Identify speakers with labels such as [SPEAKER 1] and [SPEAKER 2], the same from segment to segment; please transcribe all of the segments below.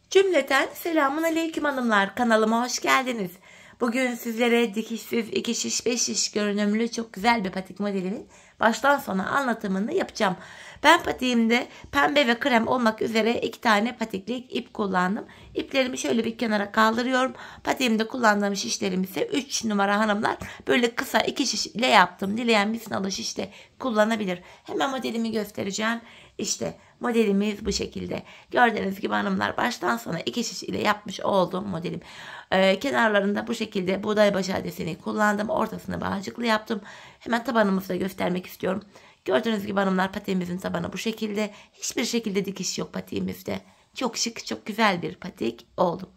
[SPEAKER 1] Cümleten selamun aleyküm hanımlar, kanalıma hoş geldiniz. Bugün sizlere dikişsiz 2 şiş 5 şiş görünümlü çok güzel bir patik modelimin baştan sona anlatımını yapacağım. Ben patiğimde pembe ve krem olmak üzere 2 tane patiklik ip kullandım. İplerimi şöyle bir kenara kaldırıyorum. Patiğimde kullandığım şişlerimi ise 3 numara hanımlar böyle kısa 2 şiş ile yaptım. Dileyen misinalı şiş de kullanabilir. Hemen modelimi göstereceğim. İşte modelimiz bu şekilde. Gördüğünüz gibi hanımlar baştan sona 2 şiş ile yapmış olduğum modelim. Kenarlarında bu şekilde buğday başı deseni kullandım. Ortasını bağcıklı yaptım. Hemen tabanımızı da göstermek istiyorum. Gördüğünüz gibi hanımlar patiğimizin tabanı bu şekilde. Hiçbir şekilde dikiş yok patiğimizde. Çok şık, çok güzel bir patik oldu.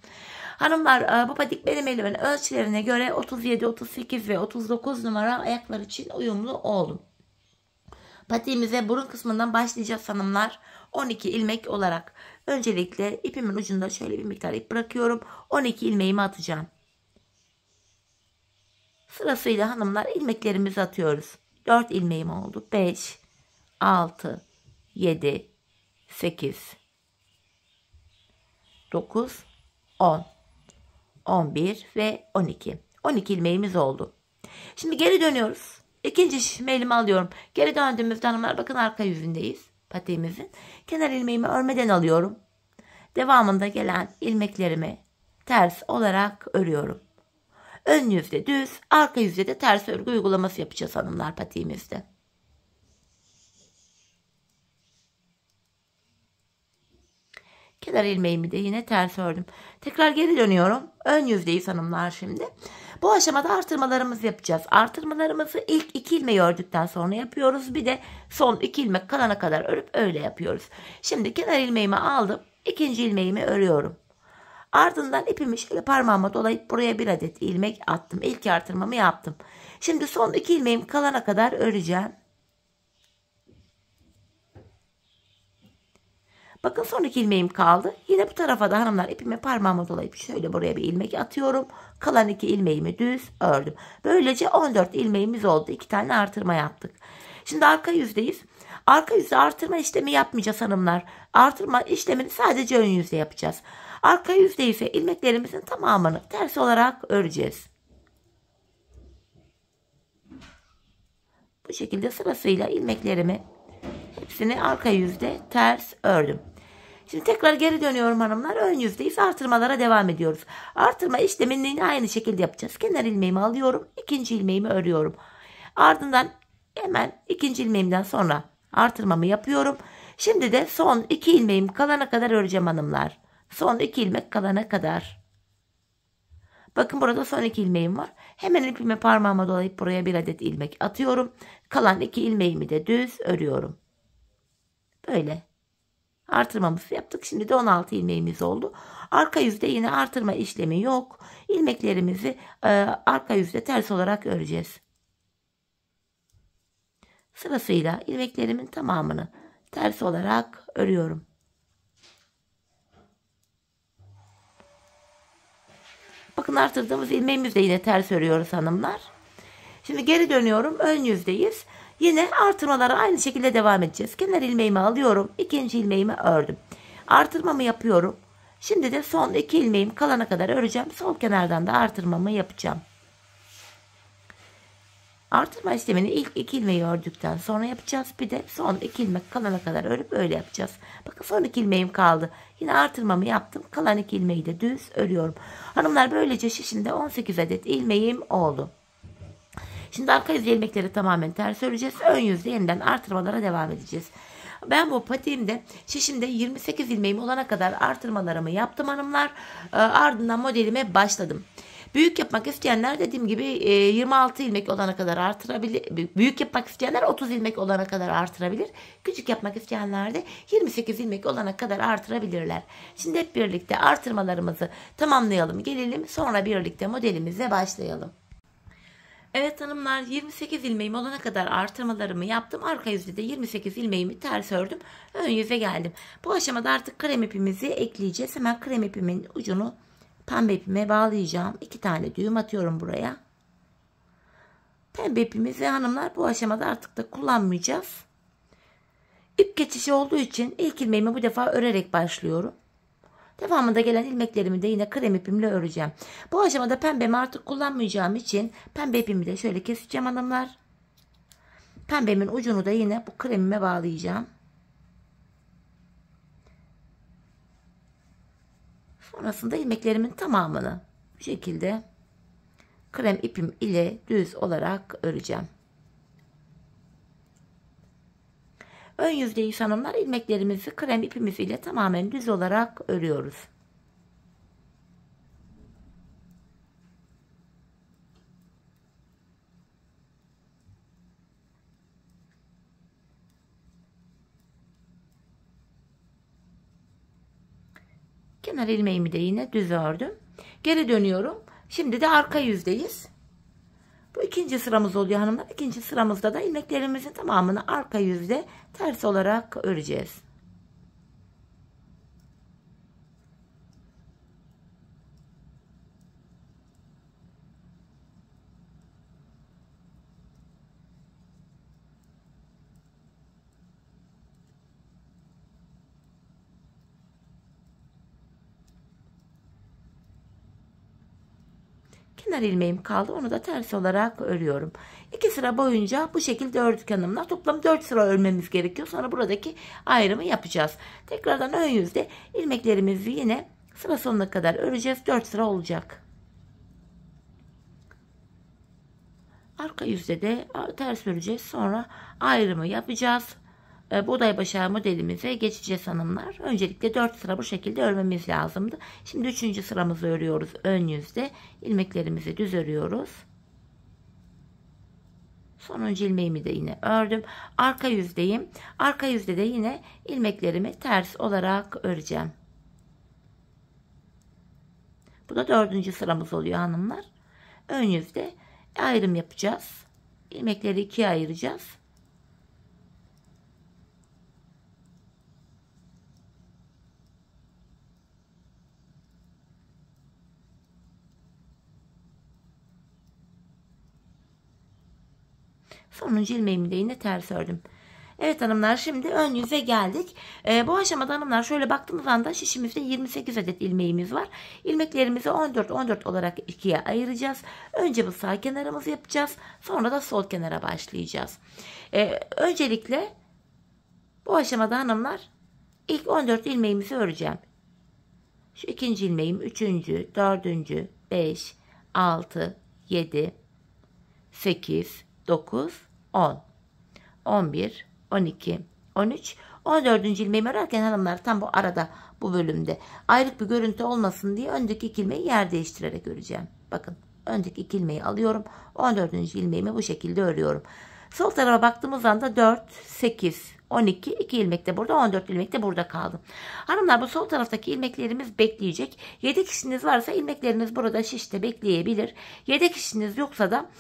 [SPEAKER 1] Hanımlar bu patik benim elimin ölçülerine göre 37, 38 ve 39 numara ayaklar için uyumlu oldu. Patiğimize burun kısmından başlayacağız hanımlar. 12 ilmek olarak. Öncelikle ipimin ucunda şöyle bir miktar ip bırakıyorum. 12 ilmeğimi atacağım. Sırasıyla hanımlar ilmeklerimizi atıyoruz. 4 ilmeğim oldu. 5, 6, 7, 8, 9, 10, 11 ve 12. 12 ilmeğimiz oldu. Şimdi geri dönüyoruz. İkinci şişimi elime alıyorum. Geri döndüğümüzde hanımlar bakın arka yüzündeyiz. Patiğimizin. Kenar ilmeğimi örmeden alıyorum. Devamında gelen ilmeklerimi ters olarak örüyorum. Ön yüzde düz, arka yüzde de ters örgü uygulaması yapacağız hanımlar patiğimizde. Kenar ilmeğimi de yine ters ördüm. Tekrar geri dönüyorum. Ön yüzdeyiz hanımlar şimdi. Bu aşamada artırmalarımızı yapacağız. Artırmalarımızı ilk 2 ilmeği ördükten sonra yapıyoruz. Bir de son 2 ilmek kalana kadar örüp öyle yapıyoruz. Şimdi kenar ilmeğimi aldım. İkinci ilmeğimi örüyorum. Ardından ipimi şöyle parmağıma dolayıp buraya bir adet ilmek attım. İlk artırmamı yaptım. Şimdi son 2 ilmeğim kalana kadar öreceğim. Bakın son 2 ilmeğim kaldı. Yine bu tarafa da hanımlar ipimi parmağıma dolayıp şöyle buraya bir ilmek atıyorum. Kalan 2 ilmeğimi düz ördüm. Böylece 14 ilmeğimiz oldu. 2 tane artırma yaptık. Şimdi arka yüzdeyiz. Arka yüzde artırma işlemi yapmayacağız hanımlar. Artırma işlemini sadece ön yüzde yapacağız. Arka yüzde ise ilmeklerimizin tamamını ters olarak öreceğiz. Bu şekilde sırasıyla ilmeklerimi hepsini arka yüzde ters ördüm. Şimdi tekrar geri dönüyorum hanımlar. Ön yüzdeyiz. Artırmalara devam ediyoruz. Artırma işlemini aynı şekilde yapacağız. Kenar ilmeğimi alıyorum. İkinci ilmeğimi örüyorum. Ardından hemen ikinci ilmeğimden sonra artırmamı yapıyorum. Şimdi de son 2 ilmeğim kalana kadar öreceğim hanımlar. Son 2 ilmek kalana kadar. Bakın burada son 2 ilmeğim var. Hemen ipimi parmağıma dolayıp buraya bir adet ilmek atıyorum. Kalan 2 ilmeğimi de düz örüyorum. Böyle. Artırmamızı yaptık. Şimdi de 16 ilmeğimiz oldu. Arka yüzde yine artırma işlemi yok. İlmeklerimizi arka yüzde ters olarak öreceğiz. Sırasıyla ilmeklerimin tamamını ters olarak örüyorum. Bakın artırdığımız ilmeğimizi de yine ters örüyoruz hanımlar. Şimdi geri dönüyorum. Ön yüzdeyiz. Yine artırmalara aynı şekilde devam edeceğiz. Kenar ilmeğimi alıyorum. İkinci ilmeğimi ördüm. Artırmamı yapıyorum. Şimdi de son 2 ilmeğim kalana kadar öreceğim. Sol kenardan da artırmamı yapacağım. Artırma işlemini ilk 2 ilmeği ördükten sonra yapacağız. Bir de son 2 ilmek kalana kadar örüp öyle yapacağız. Bakın son 2 ilmeğim kaldı. Yine artırmamı yaptım. Kalan 2 ilmeği de düz örüyorum. Hanımlar böylece şişimde 18 adet ilmeğim oldu. Şimdi arka yüzde ilmekleri tamamen ters öreceğiz. Ön yüzde yeniden artırmalara devam edeceğiz. Ben bu patiğimde şişimde 28 ilmeğim olana kadar artırmalarımı yaptım hanımlar. Ardından modelime başladım. Büyük yapmak isteyenler dediğim gibi 26 ilmek olana kadar artırabilir. Büyük yapmak isteyenler 30 ilmek olana kadar artırabilir. Küçük yapmak isteyenler de 28 ilmek olana kadar artırabilirler. Şimdi hep birlikte artırmalarımızı tamamlayalım. Gelelim sonra birlikte modelimize başlayalım. Evet hanımlar 28 ilmeğim olana kadar artırmalarımı yaptım. Arka yüzde de 28 ilmeğimi ters ördüm. Ön yüze geldim. Bu aşamada artık krem ipimizi ekleyeceğiz. Hemen krem ipimin ucunu pembe ipime bağlayacağım. 2 tane düğüm atıyorum buraya. Pembe ipimizi hanımlar bu aşamada artık da kullanmayacağız. İp geçişi olduğu için ilk ilmeğimi bu defa örerek başlıyorum. Devamında gelen ilmeklerimi de yine krem ipimle öreceğim. Bu aşamada pembemi artık kullanmayacağım için pembe ipimi de şöyle keseceğim hanımlar. Pembemin ucunu da yine bu kremime bağlayacağım. Sonrasında ilmeklerimin tamamını bu şekilde krem ipim ile düz olarak öreceğim. Ön yüzdeyi hanımlar ilmeklerimizi krem ipimiz ile tamamen düz olarak örüyoruz. Kenar ilmeğimi de yine düz ördüm. Geri dönüyorum. Şimdi de arka yüzdeyiz. Bu ikinci sıramız oluyor hanımlar. İkinci sıramızda da ilmeklerimizin tamamını arka yüzde ters olarak öreceğiz. Kenar ilmeğim kaldı. Onu da ters olarak örüyorum. 2 sıra boyunca bu şekilde ördük hanımlar. Toplam 4 sıra örmemiz gerekiyor. Sonra buradaki ayrımı yapacağız. Tekrardan ön yüzde ilmeklerimizi yine sıra sonuna kadar öreceğiz. 4 sıra olacak. Arka yüzde de ters öreceğiz. Sonra ayrımı yapacağız. Buğday başağı modelimize geçeceğiz hanımlar. Öncelikle 4 sıra bu şekilde örmemiz lazımdı. Şimdi 3. sıramızı örüyoruz. Ön yüzde ilmeklerimizi düz örüyoruz. Sonuncu ilmeğimi de yine ördüm. Arka yüzdeyim. Arka yüzde de yine ilmeklerimi ters olarak öreceğim. Bu da 4. sıramız oluyor hanımlar. Ön yüzde ayrım yapacağız. İlmekleri ikiye ayıracağız. Sonuncu ilmeğimi de yine ters ördüm. Evet hanımlar, şimdi ön yüze geldik. Bu aşamada hanımlar şöyle baktığımız anda şişimizde 28 adet ilmeğimiz var. İlmeklerimizi 14 olarak ikiye ayıracağız. Önce bu sağ kenarımızı yapacağız. Sonra da sol kenara başlayacağız. Öncelikle bu aşamada hanımlar ilk 14 ilmeğimizi öreceğim. Şu ikinci ilmeğim, üçüncü, dördüncü, 5, 6, 7, 8, 9, 10, 11, 12, 13, 14. ilmeğimi örerken hanımlar tam bu arada, bu bölümde ayrık bir görüntü olmasın diye öndeki iki ilmeği yer değiştirerek öreceğim. Bakın, öndeki iki ilmeği alıyorum. 14. ilmeğimi bu şekilde örüyorum. Sol tarafa baktığımız anda 4, 8, 12, 2 ilmek de burada, 14 ilmek de burada kaldı. Hanımlar, bu sol taraftaki ilmeklerimiz bekleyecek. Yedek işiniz varsa ilmekleriniz burada şişte bekleyebilir. Yedek işiniz yoksa da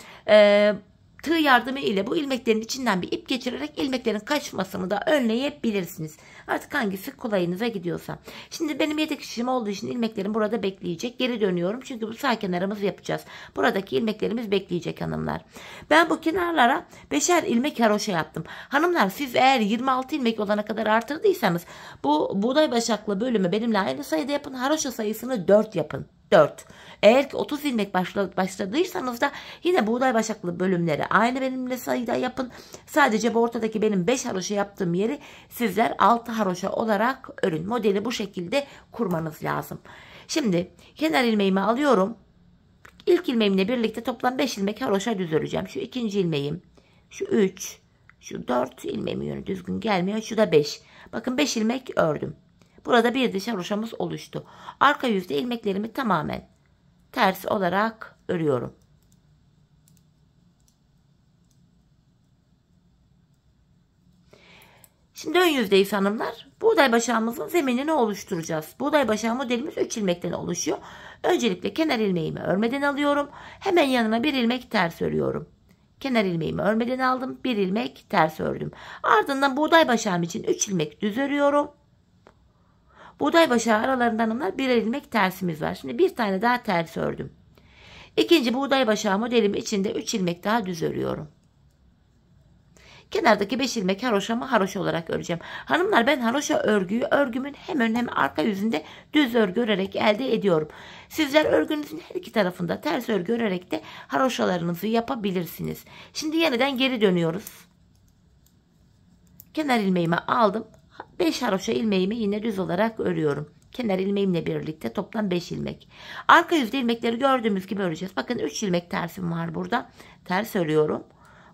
[SPEAKER 1] tığ yardımı ile bu ilmeklerin içinden bir ip geçirerek ilmeklerin kaçmasını da önleyebilirsiniz. Artık hangisi kolayınıza gidiyorsa. Şimdi benim yedek işim olduğu için ilmeklerim burada bekleyecek. Geri dönüyorum çünkü bu sağ kenarımızı yapacağız. Buradaki ilmeklerimiz bekleyecek hanımlar. Ben bu kenarlara 5'er ilmek haroşa yaptım. Hanımlar, siz eğer 26 ilmek olana kadar artırdıysanız bu buğday başaklı bölümü benimle aynı sayıda yapın. Haroşa sayısını 4 yapın. 4. Eğer ki 30 ilmek başladıysanız da yine buğday başaklı bölümleri aynı benimle sayıda yapın. Sadece bu ortadaki benim 5 haroşa yaptığım yeri sizler 6 haroşa olarak örün. Modeli bu şekilde kurmanız lazım. Şimdi kenar ilmeğimi alıyorum. İlk ilmeğimle birlikte toplam 5 ilmek haroşa düz öreceğim. Şu ikinci ilmeğim, şu 3, şu 4 ilmeğimin yönü düzgün gelmiyor. Şu da 5. Bakın 5 ilmek ördüm. Burada bir diş haroşamız oluştu. Arka yüzde ilmeklerimi tamamen ters olarak örüyorum. Şimdi ön yüzdeyiz hanımlar. Buğday başağımızın zeminini oluşturacağız. Buğday başağı modelimiz 3 ilmekten oluşuyor. Öncelikle kenar ilmeğimi örmeden alıyorum. Hemen yanına bir ilmek ters örüyorum. Kenar ilmeğimi örmeden aldım. Bir ilmek ters ördüm. Ardından buğday başağım için 3 ilmek düz örüyorum. Buğday başağı aralarında hanımlar bir ilmek tersimiz var. Şimdi bir tane daha ters ördüm. İkinci buğday başağı modelim içinde 3 ilmek daha düz örüyorum. Kenardaki 5 ilmek haroşamı haroşa olarak öreceğim. Hanımlar, ben haroşa örgüyü örgümün hem ön hem arka yüzünde düz örgü örerek elde ediyorum. Sizler örgünüzün her iki tarafında ters örgü örerek de haroşalarınızı yapabilirsiniz. Şimdi yeniden geri dönüyoruz. Kenar ilmeğimi aldım. 5 haroşa ilmeğimi yine düz olarak örüyorum. Kenar ilmeğimle birlikte toplam 5 ilmek. Arka yüzde ilmekleri gördüğümüz gibi öreceğiz. Bakın 3 ilmek tersim var burada. Ters örüyorum.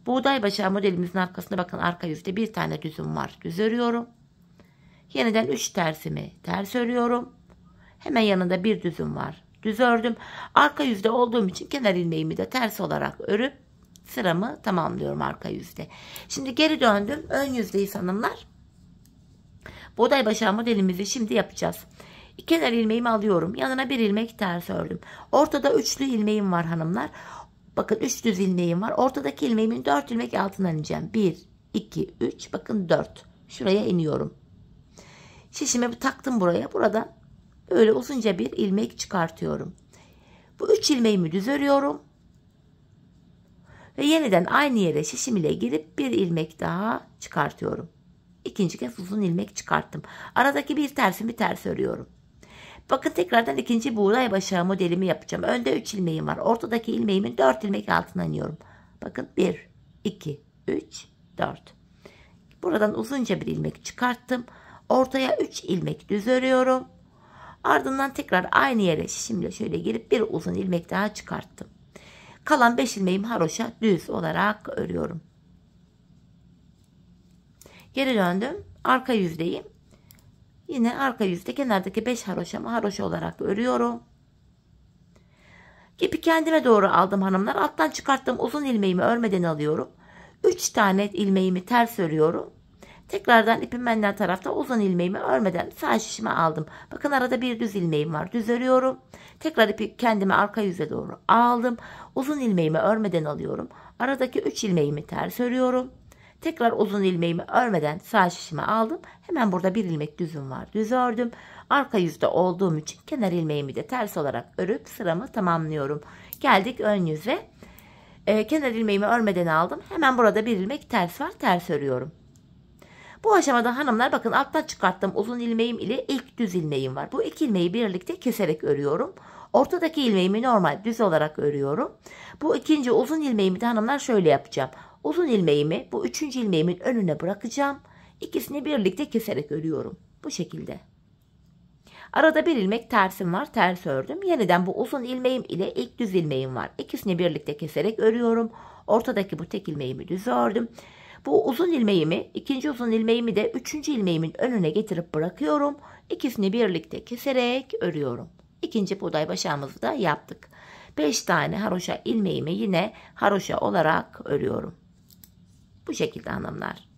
[SPEAKER 1] Buğday başağı modelimizin arkasında bakın arka yüzde bir tane düzüm var. Düz örüyorum. Yeniden 3 tersimi ters örüyorum. Hemen yanında bir düzüm var. Düz ördüm. Arka yüzde olduğum için kenar ilmeğimi de ters olarak örüp sıramı tamamlıyorum arka yüzde. Şimdi geri döndüm. Ön yüzdeyiz hanımlar. Buğday başağı modelimizi şimdi yapacağız. Kenar ilmeğimi alıyorum. Yanına bir ilmek ters ördüm. Ortada üçlü ilmeğim var hanımlar. Bakın 3 düz ilmeğim var. Ortadaki ilmeğimin 4 ilmek altından ineceğim. 1, 2, 3. Bakın 4. Şuraya iniyorum. Şişime taktım buraya. Buradan böyle uzunca bir ilmek çıkartıyorum. Bu 3 ilmeğimi düz örüyorum. Ve yeniden aynı yere şişim ile girip bir ilmek daha çıkartıyorum. İkinci kez uzun ilmek çıkarttım. Aradaki bir tersimi ters örüyorum. Bakın tekrardan ikinci buğday başağı modelimi yapacağım. Önde 3 ilmeğim var. Ortadaki ilmeğimin 4 ilmek altına iniyorum. Bakın 1, 2, 3, 4. Buradan uzunca bir ilmek çıkarttım. Ortaya 3 ilmek düz örüyorum. Ardından tekrar aynı yere şişimle şöyle girip bir uzun ilmek daha çıkarttım. Kalan 5 ilmeğimi haroşa düz olarak örüyorum. Geri döndüm. Arka yüzdeyim. Yine arka yüzde kenardaki 5 haroşamı haroşa olarak örüyorum. İpi kendime doğru aldım hanımlar. Alttan çıkarttığım uzun ilmeğimi örmeden alıyorum. 3 tane ilmeğimi ters örüyorum. Tekrardan ipim benden tarafta uzun ilmeğimi örmeden sağ şişime aldım. Bakın arada bir düz ilmeğim var. Düz örüyorum. Tekrar ipi kendime arka yüze doğru aldım. Uzun ilmeğimi örmeden alıyorum. Aradaki 3 ilmeğimi ters örüyorum. Tekrar uzun ilmeğimi örmeden sağ şişime aldım. Hemen burada bir ilmek düzüm var. Düz ördüm. Arka yüzde olduğum için kenar ilmeğimi de ters olarak örüp sıramı tamamlıyorum. Geldik ön yüze. Kenar ilmeğimi örmeden aldım. Hemen burada bir ilmek ters var. Ters örüyorum. Bu aşamada hanımlar bakın alttan çıkarttığım uzun ilmeğim ile ilk düz ilmeğim var. Bu iki ilmeği birlikte keserek örüyorum. Ortadaki ilmeğimi normal düz olarak örüyorum. Bu ikinci uzun ilmeğimi de hanımlar şöyle yapacağım. Uzun ilmeğimi bu üçüncü ilmeğimin önüne bırakacağım. İkisini birlikte keserek örüyorum. Bu şekilde. Arada bir ilmek tersim var. Ters ördüm. Yeniden bu uzun ilmeğim ile ilk düz ilmeğim var. İkisini birlikte keserek örüyorum. Ortadaki bu tek ilmeğimi düz ördüm. Bu uzun ilmeğimi, ikinci uzun ilmeğimi de üçüncü ilmeğimin önüne getirip bırakıyorum. İkisini birlikte keserek örüyorum. İkinci buğday başağımızı da yaptık. 5 tane haroşa ilmeğimi yine haroşa olarak örüyorum. Bu şekilde hanımlar.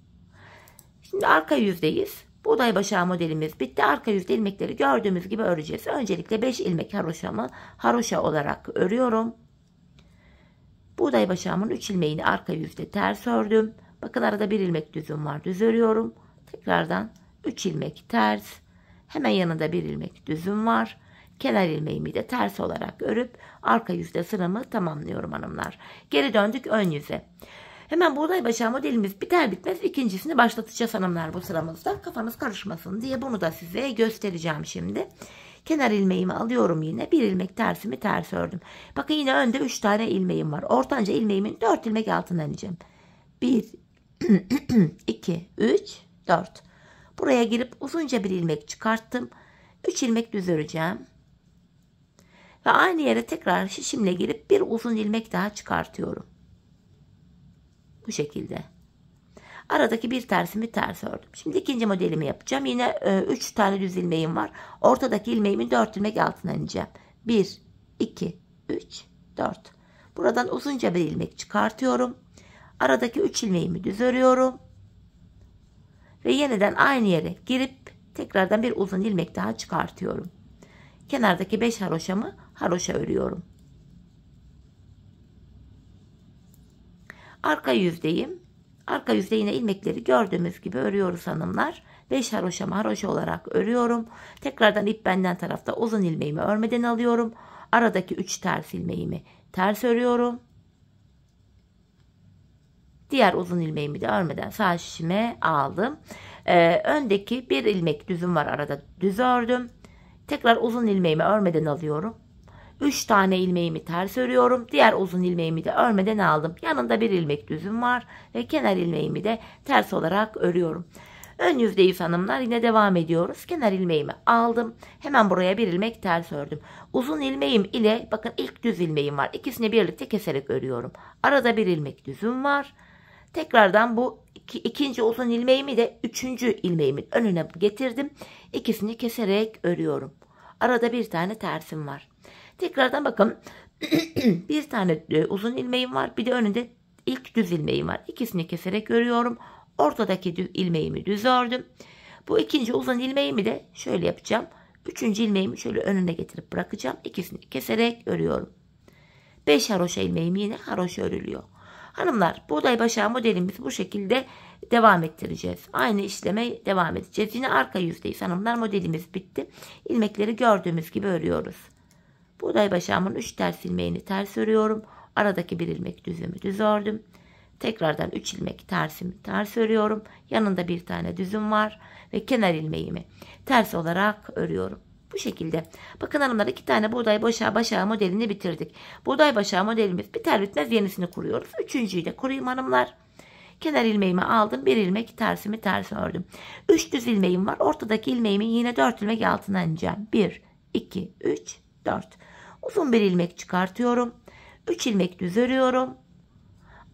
[SPEAKER 1] Şimdi arka yüzdeyiz. Buğday başağı modelimiz bitti. Arka yüzde ilmekleri gördüğümüz gibi öreceğiz. Öncelikle 5 ilmek haroşamı haroşa olarak örüyorum. Buğday başağımın 3 ilmeğini arka yüzde ters ördüm. Bakın arada bir ilmek düzüm var. Düz örüyorum. Tekrardan 3 ilmek ters. Hemen yanında bir ilmek düzüm var. Kenar ilmeğimi de ters olarak örüp arka yüzde sıramı tamamlıyorum hanımlar. Geri döndük ön yüze. Hemen buğday başağı modelimiz biter bitmez ikincisini başlatacağız hanımlar bu sıramızda. Kafanız karışmasın diye bunu da size göstereceğim şimdi. Kenar ilmeğimi alıyorum yine. Bir ilmek tersimi ters ördüm. Bakın yine önde 3 tane ilmeğim var. Ortanca ilmeğimin 4 ilmek altına ineceğim. 1, 2, 3, 4. Buraya girip uzunca bir ilmek çıkarttım. 3 ilmek düz öreceğim. Ve aynı yere tekrar şişimle girip bir uzun ilmek daha çıkartıyorum. Bu şekilde. Aradaki bir tersimi ters ördüm. Şimdi ikinci modelimi yapacağım. Yine 3 tane düz ilmeğim var. Ortadaki ilmeğimin 4 ilmek altına ineceğim. 1, 2, 3, 4. Buradan uzunca bir ilmek çıkartıyorum. Aradaki 3 ilmeğimi düz örüyorum. Ve yeniden aynı yere girip tekrardan bir uzun ilmek daha çıkartıyorum. Kenardaki 5 haroşamı haroşa örüyorum. Arka yüzdeyim. Arka yüzde yine ilmekleri gördüğümüz gibi örüyoruz hanımlar. 5 haroşamı haroşa olarak örüyorum. Tekrardan ip benden tarafta uzun ilmeğimi örmeden alıyorum. Aradaki 3 ters ilmeğimi ters örüyorum. Diğer uzun ilmeğimi de örmeden sağ şişime aldım. Öndeki bir ilmek düzüm var, arada düz ördüm. Tekrar uzun ilmeğimi örmeden alıyorum. 3 tane ilmeğimi ters örüyorum. Diğer uzun ilmeğimi de örmeden aldım. Yanında bir ilmek düzüm var ve kenar ilmeğimi de ters olarak örüyorum. Ön yüzdeyiz hanımlar, yine devam ediyoruz. Kenar ilmeğimi aldım. Hemen buraya bir ilmek ters ördüm. Uzun ilmeğim ile bakın ilk düz ilmeğim var. İkisini birlikte keserek örüyorum. Arada bir ilmek düzüm var. Tekrardan bu ikinci uzun ilmeğimi de üçüncü ilmeğimin önüne getirdim. İkisini keserek örüyorum. Arada bir tane tersim var. Tekrardan bakın bir tane uzun ilmeğim var. Bir de önünde ilk düz ilmeğim var. İkisini keserek örüyorum. Ortadaki ilmeğimi düz ördüm. Bu ikinci uzun ilmeğimi de şöyle yapacağım. Üçüncü ilmeğimi şöyle önüne getirip bırakacağım. İkisini keserek örüyorum. 5 haroşa ilmeğim yine haroşa örülüyor. Hanımlar, buğday başağı modelimiz bu şekilde devam ettireceğiz. Aynı işleme devam edeceğiz. Yine arka yüzdeyiz hanımlar, modelimiz bitti. İlmekleri gördüğümüz gibi örüyoruz. Buğday başağımın 3 ters ilmeğini ters örüyorum. Aradaki bir ilmek düzümü düz ördüm. Tekrardan 3 ilmek tersimi ters örüyorum. Yanında bir tane düzüm var ve kenar ilmeğimi ters olarak örüyorum. Bu şekilde. Bakın hanımlar, 2 tane buğday başağı modelini bitirdik. Buğday başağı modelimiz biter bitmez yenisini kuruyoruz. Üçüncüyü de kurayım hanımlar. Kenar ilmeğimi aldım. Bir ilmek tersimi ters ördüm. 3 düz ilmeğim var. Ortadaki ilmeğimi yine 4 ilmek altından ineceğim. 1, 2, 3, 4. Uzun bir ilmek çıkartıyorum. 3 ilmek düz örüyorum.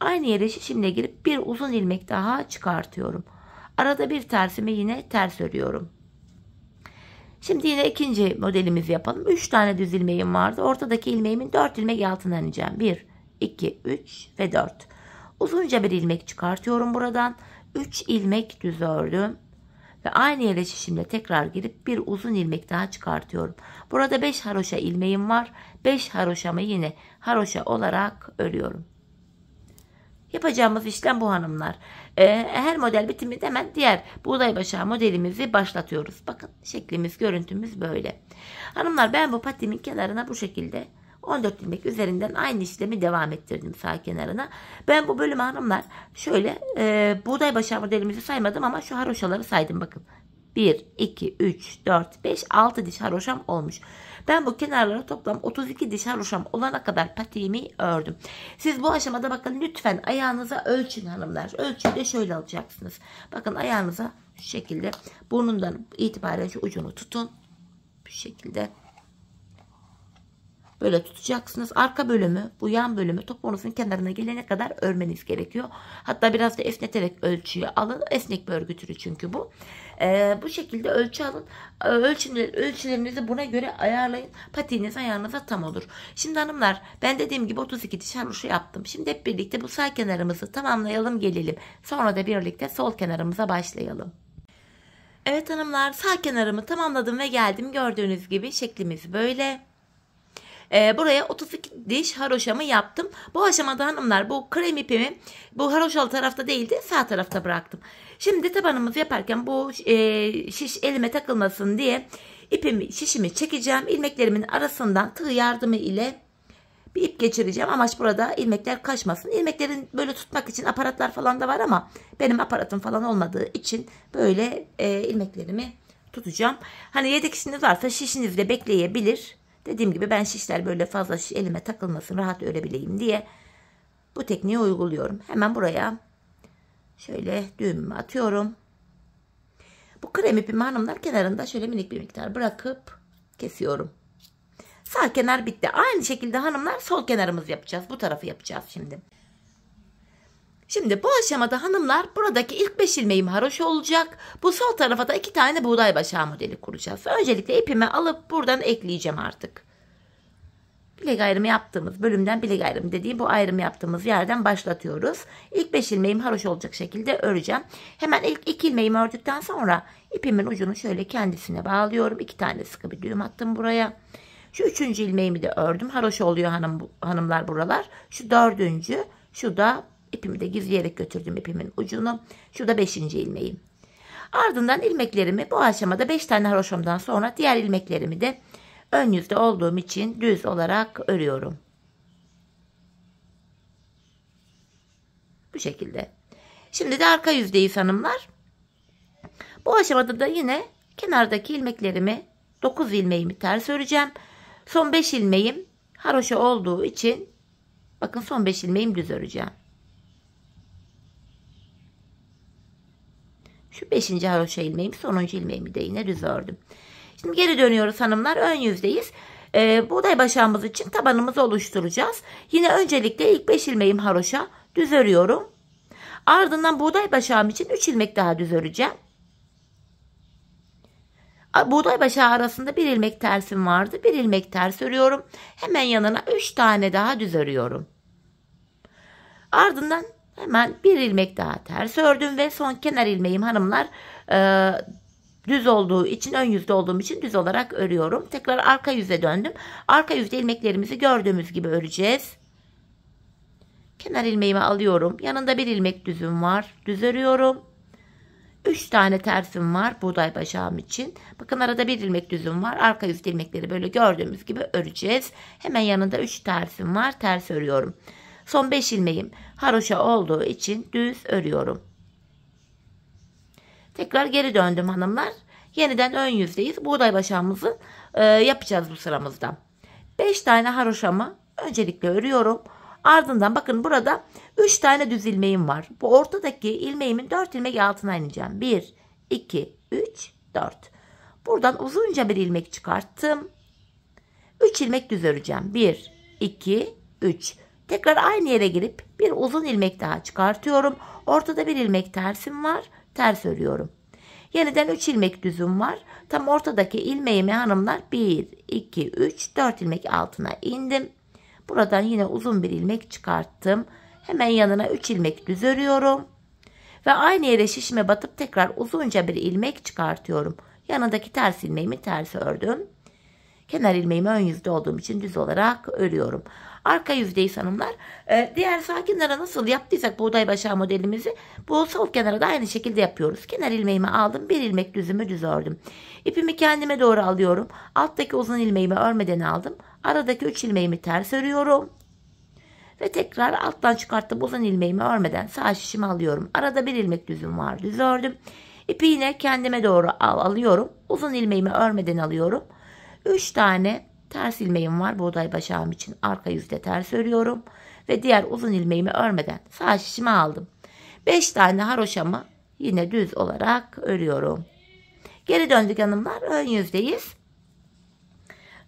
[SPEAKER 1] Aynı yere şişimle girip bir uzun ilmek daha çıkartıyorum. Arada bir tersimi yine ters örüyorum. Şimdi yine ikinci modelimizi yapalım. 3 tane düz ilmeğim vardı. Ortadaki ilmeğimin 4 ilmek altından ineceğim. 1, 2, 3 ve 4. Uzunca bir ilmek çıkartıyorum buradan. 3 ilmek düz ördüm. Ve aynı yere şişimle tekrar girip bir uzun ilmek daha çıkartıyorum. Burada 5 haroşa ilmeğim var. 5 haroşamı yine haroşa olarak örüyorum. Yapacağımız işlem bu hanımlar. Her model bitiminde hemen diğer buğday başağı modelimizi başlatıyoruz. Bakın şeklimiz, görüntümüz böyle. Hanımlar, ben bu patimin kenarına bu şekilde 14 ilmek üzerinden aynı işlemi devam ettirdim sağ kenarına. Ben bu bölümü hanımlar şöyle buğday başağı modelimizi saymadım ama şu haroşaları saydım bakın. 1, 2, 3, 4, 5, 6 diş haroşam olmuş. Ben bu kenarlara toplam 32 diş haroşam olana kadar patiğimi ördüm. Siz bu aşamada bakın lütfen ayağınıza ölçün hanımlar. Ölçüyü de şöyle alacaksınız. Bakın ayağınıza şu şekilde burnundan itibaren şu ucunu tutun. Bu şekilde. Böyle tutacaksınız. Arka bölümü, bu yan bölümü topuğunuzun kenarına gelene kadar örmeniz gerekiyor. Hatta biraz da esneterek ölçüyü alın. Esnek bir örgü türü çünkü bu. Bu şekilde ölçü alın. Ölçülerinizi buna göre ayarlayın. Patiğiniz ayağınıza tam olur. Şimdi hanımlar, ben dediğim gibi 32 diş haroşa yaptım. Şimdi hep birlikte bu sağ kenarımızı tamamlayalım, gelelim. Sonra da birlikte sol kenarımıza başlayalım. Evet hanımlar, sağ kenarımı tamamladım ve geldim. Gördüğünüz gibi şeklimiz böyle. Buraya 32 diş haroşamı yaptım. Bu aşamada hanımlar bu krem ipimi bu haroşalı tarafta değil de sağ tarafta bıraktım. Şimdi tabanımızı yaparken bu şiş elime takılmasın diye şişimi çekeceğim. İlmeklerimin arasından tığ yardımı ile bir ip geçireceğim. Amaç burada ilmekler kaçmasın. İlmeklerin böyle tutmak için aparatlar falan da var ama benim aparatım falan olmadığı için böyle ilmeklerimi tutacağım. Hani yedek işiniz varsa şişinizde bekleyebilir. Dediğim gibi ben şişler böyle fazla elime takılmasın, rahat örebileyim diye bu tekniği uyguluyorum. Hemen buraya şöyle düğümümü atıyorum. Bu krem ipimi hanımlar kenarında şöyle minik bir miktar bırakıp kesiyorum. Sağ kenar bitti. Aynı şekilde hanımlar sol kenarımızı yapacağız. Bu tarafı yapacağız şimdi. Şimdi bu aşamada hanımlar buradaki ilk 5 ilmeğim haroşa olacak. Bu sol tarafa da 2 tane buğday başağı modeli kuracağız. Öncelikle ipimi alıp buradan ekleyeceğim artık. Bilek ayrımı yaptığımız bölümden, bilek ayrımı dediğim bu ayrım yaptığımız yerden başlatıyoruz. İlk 5 ilmeğim haroşa olacak şekilde öreceğim. Hemen ilk 2 ilmeğimi ördükten sonra ipimin ucunu şöyle kendisine bağlıyorum. 2 tane sıkı bir düğüm attım buraya. Şu 3. ilmeğimi de ördüm. Haroşa oluyor hanımlar buralar. Şu 4. Şu da ipimi de gizleyerek götürdüm ipimin ucunu. Şu da 5. ilmeğim. Ardından ilmeklerimi bu aşamada 5 tane haroşamdan sonra diğer ilmeklerimi de ön yüzde olduğum için düz olarak örüyorum. Bu şekilde. Şimdi de arka yüzdeyiz hanımlar. Bu aşamada da yine kenardaki ilmeklerimi 9 ilmeğimi ters öreceğim. Son 5 ilmeğim haroşa olduğu için bakın son 5 ilmeğim düz öreceğim. Şu 5. haroşa ilmeğim, sonuncu ilmeğimi de yine düz ördüm. Şimdi geri dönüyoruz hanımlar. Ön yüzdeyiz. Buğday başağımız için tabanımızı oluşturacağız. Yine öncelikle ilk 5 ilmeğim haroşa düz örüyorum. Ardından buğday başağım için 3 ilmek daha düz öreceğim. Buğday başağı arasında bir ilmek tersim vardı. Bir ilmek ters örüyorum. Hemen yanına 3 tane daha düz örüyorum. Ardından hemen bir ilmek daha ters ördüm ve son kenar ilmeğim hanımlar düz olduğu için, ön yüzde olduğum için düz olarak örüyorum. Tekrar arka yüze döndüm. Arka yüzde ilmeklerimizi gördüğümüz gibi öreceğiz. Kenar ilmeğimi alıyorum. Yanında bir ilmek düzüm var. Düz örüyorum. 3 tane tersim var buğday başağım için. Bakın arada bir ilmek düzüm var. Arka yüzde ilmekleri böyle gördüğümüz gibi öreceğiz. Hemen yanında 3 tersim var. Ters örüyorum. Son 5 ilmeğim haroşa olduğu için düz örüyorum. Tekrar geri döndüm hanımlar. Yeniden ön yüzdeyiz. Buğday başağımızı yapacağız bu sıramızda. 5 tane haroşamı öncelikle örüyorum. Ardından bakın burada 3 tane düz ilmeğim var. Bu ortadaki ilmeğimin 4 ilmek altına ineceğim. 1, 2, 3, 4. Buradan uzunca bir ilmek çıkarttım. 3 ilmek düz öreceğim. 1, 2, 3. Tekrar aynı yere gelip bir uzun ilmek daha çıkartıyorum. Ortada bir ilmek tersim var. Ters örüyorum. Yeniden 3 ilmek düzüm var. Tam ortadaki ilmeğimi hanımlar 1, 2, 3, 4 ilmek altına indim. Buradan yine uzun bir ilmek çıkarttım. Hemen yanına 3 ilmek düz örüyorum. Ve aynı yere şişime batıp tekrar uzunca bir ilmek çıkartıyorum. Yanındaki ters ilmeğimi ters ördüm. Kenar ilmeğimi ön yüzde olduğum için düz olarak örüyorum. Arka yüzdeyiz hanımlar. Diğer sağ kenara nasıl yaptıysak buğday başağı modelimizi bu sol kenara da aynı şekilde yapıyoruz. Kenar ilmeğimi aldım. Bir ilmek düzümü düz ördüm. İpimi kendime doğru alıyorum. Alttaki uzun ilmeğimi örmeden aldım. Aradaki 3 ilmeğimi ters örüyorum. Ve tekrar alttan çıkarttım uzun ilmeğimi örmeden sağ şişimi alıyorum. Arada bir ilmek düzüm var. Düz ördüm. İpi yine kendime doğru alıyorum. Uzun ilmeğimi örmeden alıyorum. 3 tane ters ilmeğim var buğday başağım için. Arka yüzde ters örüyorum. Ve diğer uzun ilmeğimi örmeden sağ şişimi aldım. 5 tane haroşamı yine düz olarak örüyorum. Geri döndük hanımlar. Ön yüzdeyiz.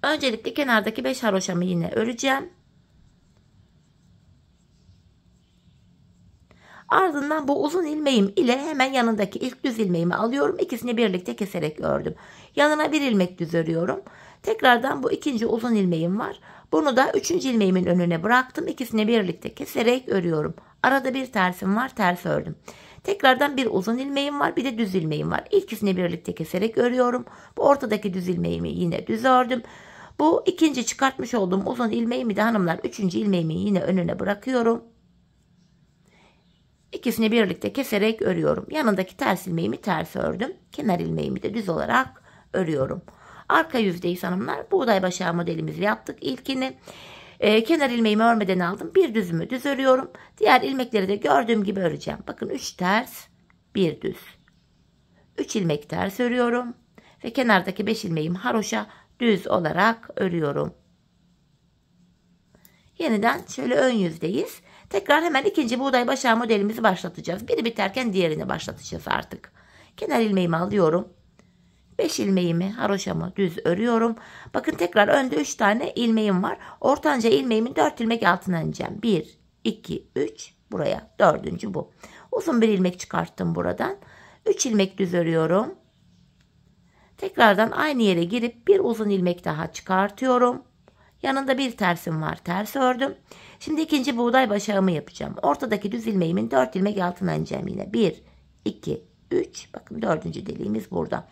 [SPEAKER 1] Öncelikle kenardaki 5 haroşamı yine öreceğim. Ardından bu uzun ilmeğim ile hemen yanındaki ilk düz ilmeğimi alıyorum. İkisini birlikte keserek ördüm. Yanına bir ilmek düz örüyorum. Tekrardan bu ikinci uzun ilmeğim var. Bunu da üçüncü ilmeğimin önüne bıraktım. İkisini birlikte keserek örüyorum. Arada bir tersim var. Ters ördüm. Tekrardan bir uzun ilmeğim var. Bir de düz ilmeğim var. İkisini birlikte keserek örüyorum. Bu ortadaki düz ilmeğimi yine düz ördüm. Bu ikinci çıkartmış olduğum uzun ilmeğimi de hanımlar üçüncü ilmeğimi yine önüne bırakıyorum. İkisini birlikte keserek örüyorum. Yanındaki ters ilmeğimi ters ördüm. Kenar ilmeğimi de düz olarak örüyorum. Arka yüzdeyiz hanımlar. Buğday başağı modelimizi yaptık. İlkini kenar ilmeğimi örmeden aldım. Bir düzümü düz örüyorum. Diğer ilmekleri de gördüğüm gibi öreceğim. Bakın 3 ters, 1 düz. 3 ilmek ters örüyorum. Ve kenardaki 5 ilmeğimi haroşa düz olarak örüyorum. Yeniden şöyle ön yüzdeyiz. Tekrar hemen ikinci buğday başağı modelimizi başlatacağız. Biri biterken diğerini başlatacağız artık. Kenar ilmeğimi alıyorum. 5 ilmeğimi haroşamı düz örüyorum. Bakın tekrar önde 3 tane ilmeğim var. Ortanca ilmeğimin 4 ilmek altına ineceğim. 1, 2, 3 buraya. Dördüncü bu. Uzun bir ilmek çıkarttım buradan. 3 ilmek düz örüyorum. Tekrardan aynı yere girip bir uzun ilmek daha çıkartıyorum. Yanında bir tersim var. Ters ördüm. Şimdi ikinci buğday başağımı yapacağım. Ortadaki düz ilmeğimin 4 ilmek altına ineceğim yine. 1, 2, 3. Bakın dördüncü deliğimiz burada.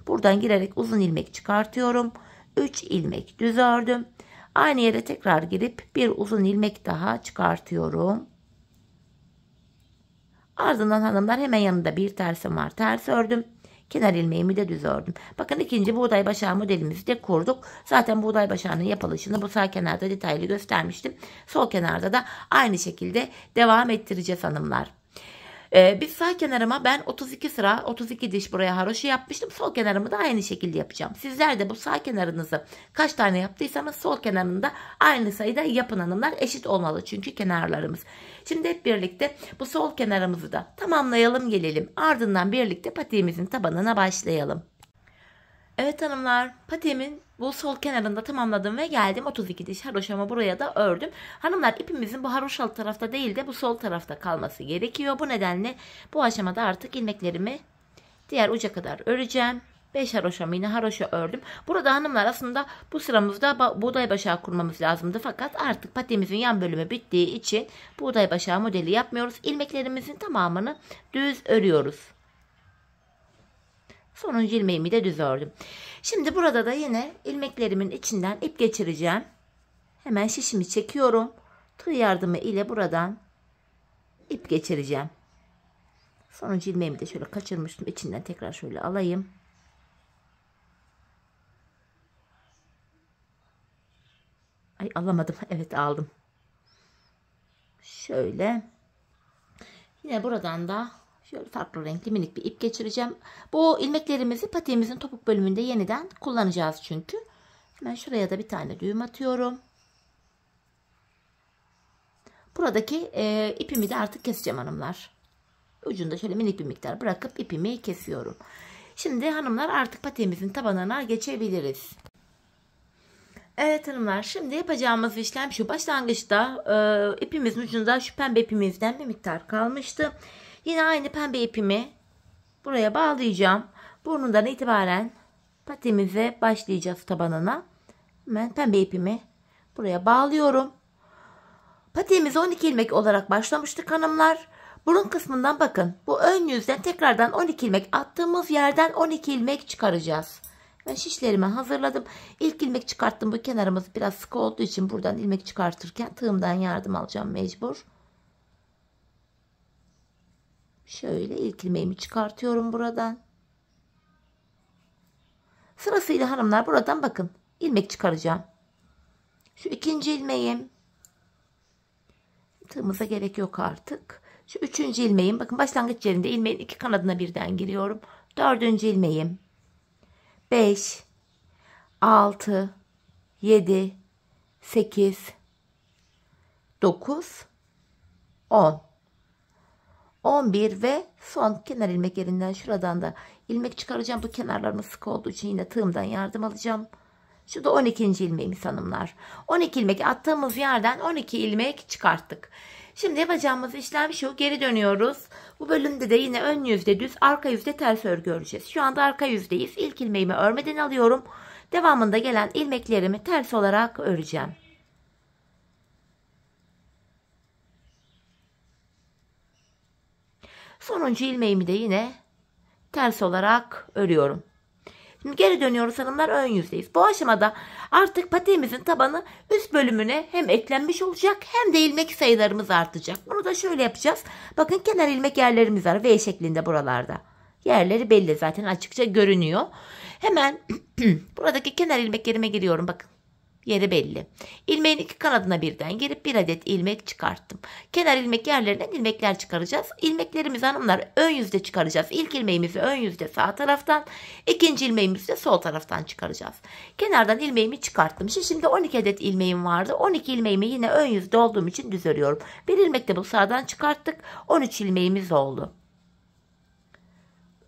[SPEAKER 1] Buradan girerek uzun ilmek çıkartıyorum. 3 ilmek düz ördüm. Aynı yere tekrar girip bir uzun ilmek daha çıkartıyorum. Ardından hanımlar hemen yanında bir tersim var. Ters ördüm. Kenar ilmeğimi de düz ördüm. Bakın ikinci buğday başağı modelimizi de kurduk. Zaten buğday başağının yapılışını bu sağ kenarda detaylı göstermiştim. Sol kenarda da aynı şekilde devam ettireceğiz hanımlar. Bir sağ kenarıma ben 32 sıra 32 diş buraya haroşa yapmıştım. Sol kenarımı da aynı şekilde yapacağım. Sizler de bu sağ kenarınızı kaç tane yaptıysanız sol kenarında aynı sayıda yapın hanımlar. Eşit olmalı çünkü kenarlarımız. Şimdi hep birlikte bu sol kenarımızı da tamamlayalım gelelim. Ardından birlikte patiğimizin tabanına başlayalım. Evet hanımlar, patiğimin bu sol kenarında tamamladım ve geldim 32 diş haroşamı buraya da ördüm. Hanımlar, ipimizin bu haroşalı tarafta değil de bu sol tarafta kalması gerekiyor. Bu nedenle bu aşamada artık ilmeklerimi diğer uca kadar öreceğim. 5 haroşamı yine haroşa ördüm. Burada hanımlar aslında bu sıramızda buğday başağı kurmamız lazımdı. Fakat artık patiğimizin yan bölümü bittiği için buğday başağı modeli yapmıyoruz. İlmeklerimizin tamamını düz örüyoruz. Sonuncu ilmeğimi de düz ördüm. Şimdi burada da yine ilmeklerimin içinden ip geçireceğim. Hemen şişimi çekiyorum. Tığ yardımı ile buradan ip geçireceğim. Sonuncu ilmeğimi de şöyle kaçırmıştım. İçinden tekrar şöyle alayım. Ay, alamadım. Evet, aldım. Şöyle. Yine buradan da şöyle farklı renkli minik bir ip geçireceğim. Bu ilmeklerimizi patiğimizin topuk bölümünde yeniden kullanacağız çünkü. Hemen şuraya da bir tane düğüm atıyorum. Buradaki ipimi de artık keseceğim hanımlar. Ucunda şöyle minik bir miktar bırakıp ipimi kesiyorum. Şimdi hanımlar artık patiğimizin tabanına geçebiliriz. Evet hanımlar, şimdi yapacağımız işlem şu. Başlangıçta ipimizin ucunda şu pembe ipimizden bir miktar kalmıştı. Yine aynı pembe ipimi buraya bağlayacağım. Burnundan itibaren patiğimize başlayacağız tabanına. Hemen pembe ipimi buraya bağlıyorum. Patiğimize 12 ilmek olarak başlamıştık hanımlar. Burun kısmından bakın. Bu ön yüzden tekrardan 12 ilmek attığımız yerden 12 ilmek çıkaracağız. Ben şişlerimi hazırladım. İlk ilmek çıkarttım. Bu kenarımız biraz sıkı olduğu için buradan ilmek çıkartırken tığımdan yardım alacağım mecbur. Şöyle ilk ilmeğimi çıkartıyorum buradan. Sırasıyla hanımlar buradan bakın. İlmek çıkaracağım. Şu ikinci ilmeğim. Tığımıza gerek yok artık. Şu üçüncü ilmeğim. Bakın başlangıç yerinde ilmeğin iki kanadına birden giriyorum. Dördüncü ilmeğim. 5, 6, 7, 8, 9, 10, 11 ve son kenar ilmek yerinden şuradan da ilmek çıkaracağım. Bu kenarlarımız sık olduğu için yine tığımdan yardım alacağım. Şu da 12. ilmeğimiz hanımlar. 12 ilmek attığımız yerden 12 ilmek çıkarttık. Şimdi yapacağımız işlem şu. Geri dönüyoruz. Bu bölümde de yine ön yüzde düz, arka yüzde ters örgü öreceğiz. Şu anda arka yüzdeyiz. İlk ilmeğimi örmeden alıyorum. Devamında gelen ilmeklerimi ters olarak öreceğim. Sonuncu ilmeğimi de yine ters olarak örüyorum. Şimdi geri dönüyoruz hanımlar, ön yüzdeyiz. Bu aşamada artık patiğimizin tabanı üst bölümüne hem eklenmiş olacak hem de ilmek sayılarımız artacak. Bunu da şöyle yapacağız. Bakın kenar ilmek yerlerimiz var V şeklinde buralarda. Yerleri belli zaten, açıkça görünüyor. Hemen buradaki kenar ilmek yerime giriyorum bakın. Yeri belli. İlmeğin iki kanadına birden girip bir adet ilmek çıkarttım. Kenar ilmek yerlerinden ilmekler çıkaracağız. İlmeklerimizi hanımlar ön yüzde çıkaracağız. İlk ilmeğimizi ön yüzde sağ taraftan, ikinci ilmeğimizi de sol taraftan çıkaracağız. Kenardan ilmeğimi çıkarttım. Şimdi 12 adet ilmeğim vardı. 12 ilmeğimi yine ön yüzde olduğum için düz örüyorum. Bir ilmek de bu sağdan çıkarttık. 13 ilmeğimiz oldu.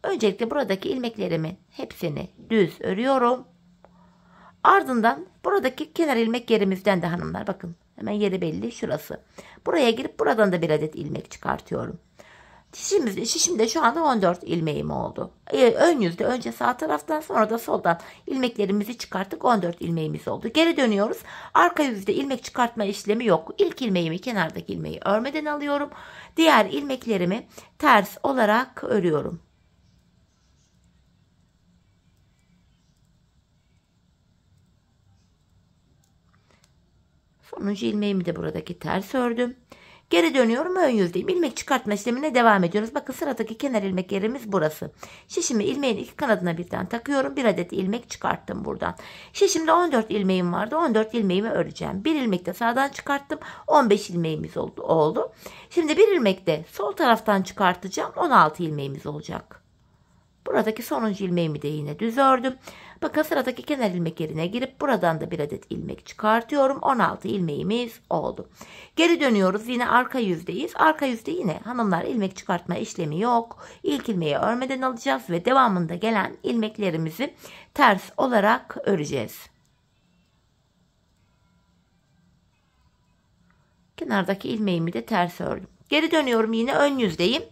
[SPEAKER 1] Öncelikle buradaki ilmeklerimin hepsini düz örüyorum. Ardından buradaki kenar ilmek yerimizden de hanımlar bakın hemen yeri belli, şurası. Buraya girip buradan da bir adet ilmek çıkartıyorum. Şişimde şu anda 14 ilmeğim oldu. Ön yüzde önce sağ taraftan sonra da soldan ilmeklerimizi çıkarttık, 14 ilmeğimiz oldu. Geri dönüyoruz. Arka yüzde ilmek çıkartma işlemi yok. İlk ilmeğimi kenardaki ilmeği örmeden alıyorum. Diğer ilmeklerimi ters olarak örüyorum. Sonuncu ilmeğimi de buradaki ters ördüm. Geri dönüyorum, ön yüzdeyim. İlmek çıkartma işlemine devam ediyoruz. Bakın sıradaki kenar ilmek yerimiz burası. Şişimi ilmeğin iki kanadına birden takıyorum. Bir adet ilmek çıkarttım buradan. Şişimde 14 ilmeğim vardı. 14 ilmeğimi öreceğim. Bir ilmek de sağdan çıkarttım. 15 ilmeğimiz oldu. Şimdi bir ilmek de sol taraftan çıkartacağım. 16 ilmeğimiz olacak. Buradaki sonuncu ilmeğimi de yine düz ördüm. Bakın sıradaki kenar ilmek yerine girip buradan da bir adet ilmek çıkartıyorum. 16 ilmeğimiz oldu. Geri dönüyoruz. Yine arka yüzdeyiz. Arka yüzde yine hanımlar ilmek çıkartma işlemi yok. İlk ilmeği örmeden alacağız ve devamında gelen ilmeklerimizi ters olarak öreceğiz. Kenardaki ilmeğimi de ters ördüm. Geri dönüyorum, yine ön yüzdeyim.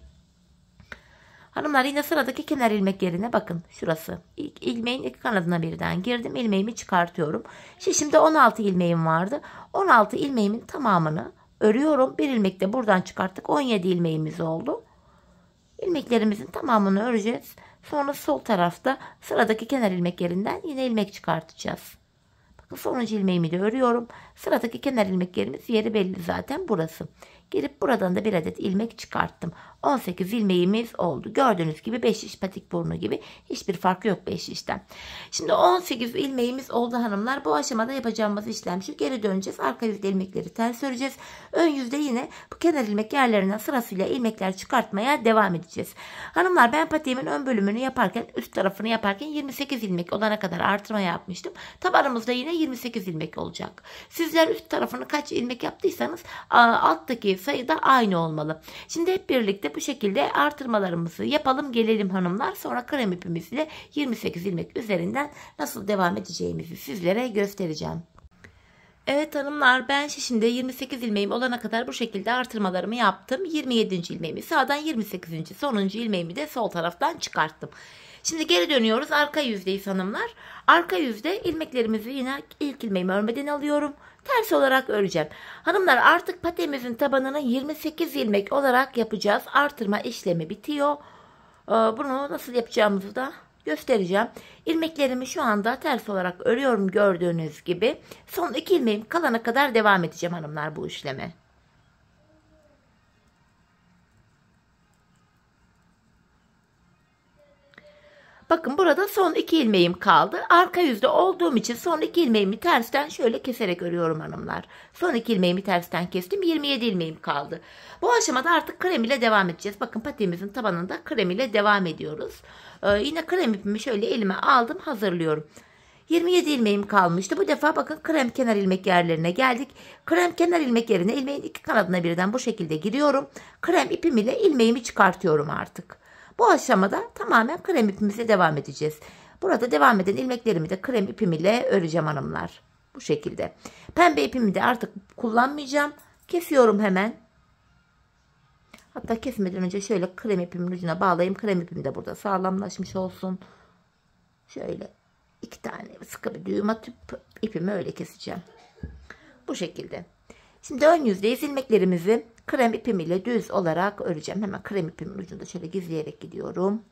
[SPEAKER 1] Hanımlar yine sıradaki kenar ilmek yerine bakın şurası. İlk ilmeğin iki kanadına birden girdim. İlmeğimi çıkartıyorum. Şişimde 16 ilmeğim vardı. 16 ilmeğimin tamamını örüyorum. Bir ilmek de buradan çıkarttık. 17 ilmeğimiz oldu. İlmeklerimizin tamamını öreceğiz. Sonra sol tarafta sıradaki kenar ilmek yerinden yine ilmek çıkartacağız. Bakın sonuncu ilmeğimi de örüyorum. Sıradaki kenar ilmek yerimiz yeri belli zaten burası. Gelip buradan da bir adet ilmek çıkarttım. 18 ilmeğimiz oldu. Gördüğünüz gibi 5 şiş patik burnu gibi hiçbir farkı yok 5 şişten. Şimdi 18 ilmeğimiz oldu hanımlar. Bu aşamada yapacağımız işlem şu. Geri döneceğiz. Arka yüzde ilmekleri ters öreceğiz. Ön yüzde yine bu kenar ilmek yerlerinden sırasıyla ilmekler çıkartmaya devam edeceğiz. Hanımlar ben patiğimin ön bölümünü yaparken, üst tarafını yaparken 28 ilmek olana kadar artırma yapmıştım. Tabanımızda yine 28 ilmek olacak. Sizler üst tarafını kaç ilmek yaptıysanız alttaki sayı da aynı olmalı. Şimdi hep birlikte bu şekilde artırmalarımızı yapalım gelelim hanımlar. Sonra krem ipimizle 28 ilmek üzerinden nasıl devam edeceğimizi sizlere göstereceğim. Evet hanımlar, ben şişimde 28 ilmeğim olana kadar bu şekilde artırmalarımı yaptım. 27. ilmeğimi sağdan, 28. sonuncu ilmeğimi de sol taraftan çıkarttım. Şimdi geri dönüyoruz, arka yüzdeyiz hanımlar. Arka yüzde ilmeklerimizi yine ilk ilmeğimi örmeden alıyorum. Ters olarak öreceğim. Hanımlar artık patemizin tabanını 28 ilmek olarak yapacağız. Artırma işlemi bitiyor. Bunu nasıl yapacağımızı da göstereceğim. İlmeklerimi şu anda ters olarak örüyorum gördüğünüz gibi. Son 2 ilmeğim kalana kadar devam edeceğim hanımlar bu işleme. Bakın burada son 2 ilmeğim kaldı. Arka yüzde olduğum için son 2 ilmeğimi tersten şöyle keserek örüyorum hanımlar. Son 2 ilmeğimi tersten kestim. 27 ilmeğim kaldı. Bu aşamada artık krem ile devam edeceğiz. Bakın patiğimizin tabanında krem ile devam ediyoruz. Yine krem ipimi şöyle elime aldım, hazırlıyorum. 27 ilmeğim kalmıştı. Bu defa bakın krem kenar ilmek yerlerine geldik. Krem kenar ilmek yerine ilmeğin iki kanadına birden bu şekilde giriyorum. Krem ipim ile ilmeğimi çıkartıyorum artık. Bu aşamada tamamen krem ipimize devam edeceğiz. Burada devam eden ilmeklerimi de krem ipim ile öreceğim hanımlar. Bu şekilde. Pembe ipimi de artık kullanmayacağım. Kesiyorum hemen. Hatta kesmeden önce şöyle krem ipimin ucuna bağlayayım. Krem ipim de burada sağlamlaşmış olsun. Şöyle 2 tane sıkı bir düğüm atıp ipimi öyle keseceğim. Bu şekilde. Şimdi ön yüzdeyiz. İlmeklerimizi krem ipim ile düz olarak öreceğim. Hemen krem ipimin ucunda şöyle gizleyerek gidiyorum.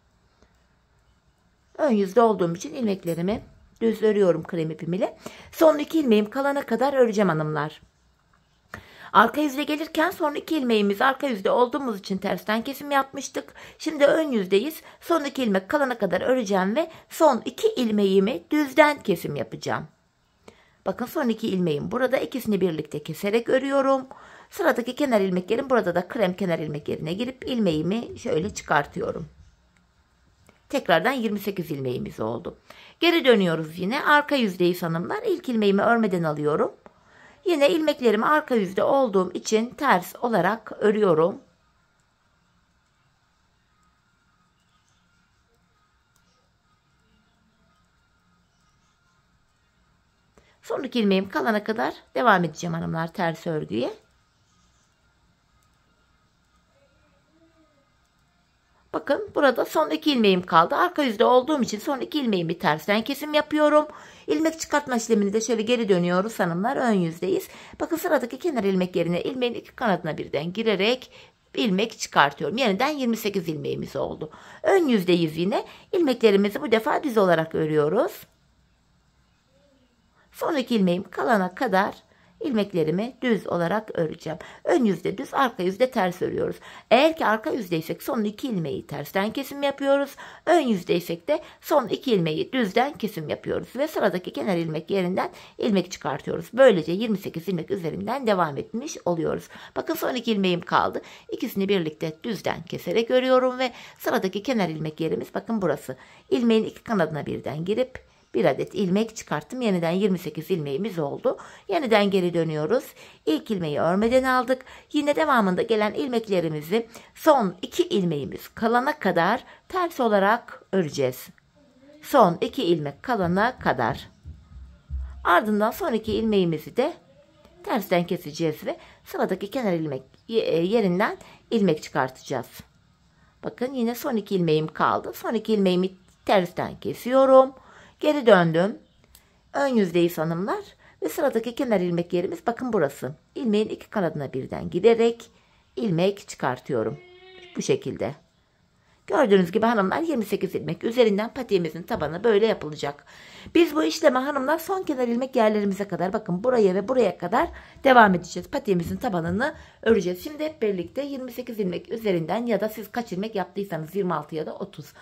[SPEAKER 1] Ön yüzde olduğum için ilmeklerimi düz örüyorum krem ipim ile. Son 2 ilmeğim kalana kadar öreceğim hanımlar. Arka yüzde gelirken son 2 ilmeğimiz arka yüzde olduğumuz için tersten kesim yapmıştık. Şimdi ön yüzdeyiz. Son 2 ilmek kalana kadar öreceğim ve son 2 ilmeğimi düzden kesim yapacağım. Bakın son 2 ilmeğim burada, ikisini birlikte keserek örüyorum. Sıradaki kenar ilmeklerim burada da krem kenar ilmek yerine girip ilmeğimi şöyle çıkartıyorum. Tekrardan 28 ilmeğimiz oldu. Geri dönüyoruz yine. Arka yüzdeyiz hanımlar. İlk ilmeğimi örmeden alıyorum. Yine ilmeklerimi arka yüzde olduğum için ters olarak örüyorum. Son 2 ilmeğim kalana kadar devam edeceğim hanımlar ters örgüye. Bakın burada son 2 ilmeğim kaldı. Arka yüzde olduğum için son 2 ilmeğimi tersten kesim yapıyorum. İlmek çıkartma işlemini de şöyle geri dönüyoruz hanımlar. Ön yüzdeyiz. Bakın sıradaki kenar ilmek yerine ilmeğin iki kanadına birden girerek ilmek çıkartıyorum. Yeniden 28 ilmeğimiz oldu. Ön yüzdeyiz yine. İlmeklerimizi bu defa düz olarak örüyoruz. Son 2 ilmeğim kalana kadar ilmeklerimi düz olarak öreceğim. Ön yüzde düz, arka yüzde ters örüyoruz. Eğer ki arka yüzdeysek son 2 ilmeği tersten kesim yapıyoruz. Ön yüzdeysek de son 2 ilmeği düzden kesim yapıyoruz. Ve sıradaki kenar ilmek yerinden ilmek çıkartıyoruz. Böylece 28 ilmek üzerinden devam etmiş oluyoruz. Bakın son 2 ilmeğim kaldı. İkisini birlikte düzden keserek örüyorum ve sıradaki kenar ilmek yerimiz bakın burası. İlmeğin iki kanadına birden girip bir adet ilmek çıkarttım. Yeniden 28 ilmeğimiz oldu. Yeniden geri dönüyoruz. İlk ilmeği örmeden aldık. Yine devamında gelen ilmeklerimizi son 2 ilmeğimiz kalana kadar ters olarak öreceğiz. Son 2 ilmek kalana kadar. Ardından son 2 ilmeğimizi de tersten keseceğiz ve sıradaki kenar ilmek yerinden ilmek çıkartacağız. Bakın yine son 2 ilmeğim kaldı. Son 2 ilmeğimi tersten kesiyorum. Geri döndüm. Ön yüzdeyiz hanımlar. Ve sıradaki kenar ilmek yerimiz bakın burası. İlmeğin iki kanadına birden giderek ilmek çıkartıyorum. Bu şekilde. Gördüğünüz gibi hanımlar 28 ilmek üzerinden patiğimizin tabanı böyle yapılacak. Biz bu işleme hanımlar son kenar ilmek yerlerimize kadar bakın buraya ve buraya kadar devam edeceğiz. Patiğimizin tabanını öreceğiz. Şimdi hep birlikte 28 ilmek üzerinden ya da siz kaç ilmek yaptıysanız 26 ya da 30.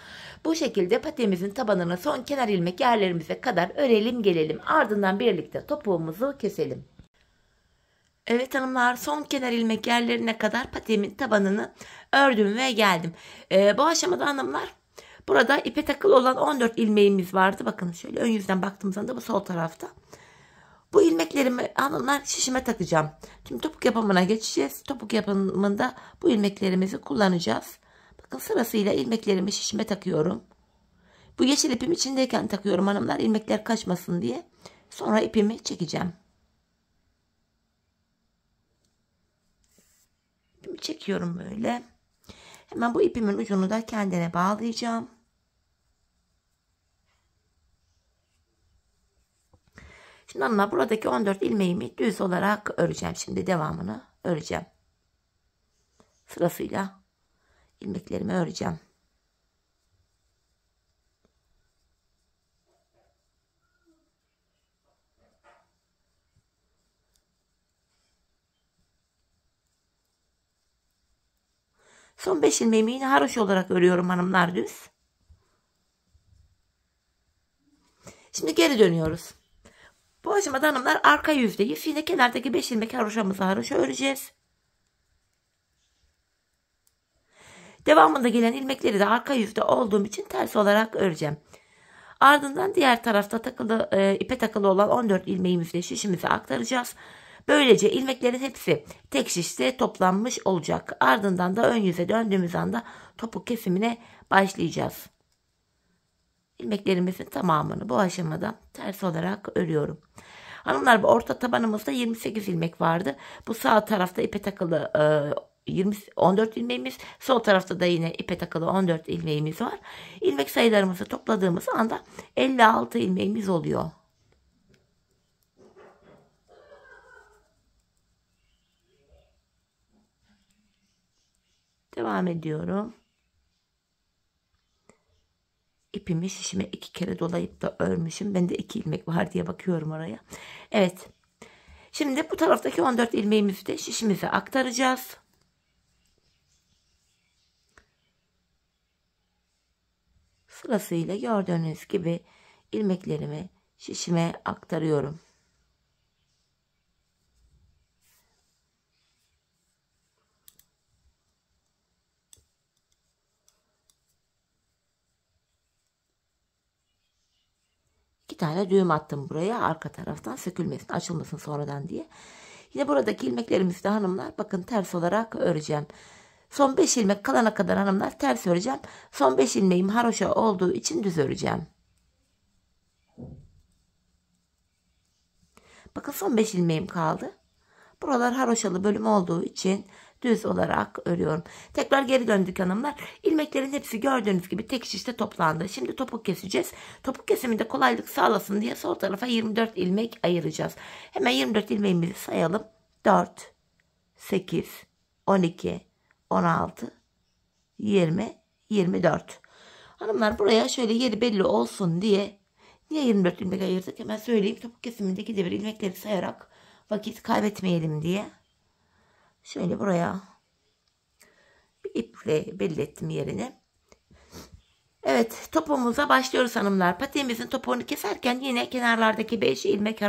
[SPEAKER 1] Bu şekilde patiğimizin tabanını son kenar ilmek yerlerimize kadar örelim gelelim. Ardından birlikte topuğumuzu keselim. Evet hanımlar son kenar ilmek yerlerine kadar patiğimin tabanını ördüm ve geldim. Bu aşamada hanımlar burada ipe takılı olan 14 ilmeğimiz vardı. Bakın şöyle ön yüzden baktığımız anda bu sol tarafta. Bu ilmeklerimi hanımlar şişime takacağım. Şimdi topuk yapımına geçeceğiz. Topuk yapımında bu ilmeklerimizi kullanacağız. Bakın sırasıyla ilmeklerimi şişime takıyorum. Bu yeşil ipim içindeyken takıyorum hanımlar ilmekler kaçmasın diye. Sonra ipimi çekeceğim. Çekiyorum böyle. Hemen bu ipimin ucunu da kendine bağlayacağım. Şimdi hanımlar buradaki 14 ilmeğimi düz olarak öreceğim. Şimdi devamını öreceğim. Sırasıyla ilmeklerimi öreceğim. Son 5 ilmeğimi yine haroşa olarak örüyorum hanımlar düz. Şimdi geri dönüyoruz. Bu aşamada hanımlar arka yüzdeyiz. Yine kenardaki 5 ilmek haroşamızı haroşa öreceğiz. Devamında gelen ilmekleri de arka yüzde olduğum için ters olarak öreceğim. Ardından diğer tarafta takılı ipe takılı olan 14 ilmeğimizle şişimize aktaracağız. Böylece ilmeklerin hepsi tek şişte toplanmış olacak. Ardından da ön yüze döndüğümüz anda topuk kesimine başlayacağız. İlmeklerimizin tamamını bu aşamada ters olarak örüyorum. Hanımlar bu orta tabanımızda 28 ilmek vardı. Bu sağ tarafta ipe takılı 14 ilmeğimiz, sol tarafta da yine ipe takılı 14 ilmeğimiz var. İlmek sayılarımızı topladığımız anda 56 ilmeğimiz oluyor. Devam ediyorum. İpimi şişime 2 kere dolayıp da örmüşüm. Ben de 2 ilmek var diye bakıyorum oraya. Evet. Şimdi bu taraftaki 14 ilmeğimizi de şişimize aktaracağız. Sırasıyla gördüğünüz gibi ilmeklerimi şişime aktarıyorum. İki tane düğüm attım buraya arka taraftan sökülmesin, açılmasın sonradan diye. Yine buradaki ilmeklerimizi de hanımlar bakın ters olarak öreceğim. Son 5 ilmek kalana kadar hanımlar ters öreceğim. Son 5 ilmeğim haroşa olduğu için düz öreceğim. Bakın son 5 ilmeğim kaldı. Buralar haroşalı bölüm olduğu için düz olarak örüyorum. Tekrar geri döndük hanımlar. İlmeklerin hepsi gördüğünüz gibi tek şişte toplandı. Şimdi topuk keseceğiz. Topuk kesiminde kolaylık sağlasın diye sol tarafa 24 ilmek ayıracağız. Hemen 24 ilmeğimizi sayalım. 4, 8, 12, 16, 20, 24. Hanımlar buraya şöyle yeri belli olsun diye niye 24 ilmek ayırdık hemen söyleyeyim. Topuk kesimindeki devir ilmekleri sayarak Vakit kaybetmeyelim diye. Şöyle buraya bir iple belirlettim yerini. Evet, topumuza başlıyoruz hanımlar. Patiğimizin topuğunu keserken yine kenarlardaki 5 ilmek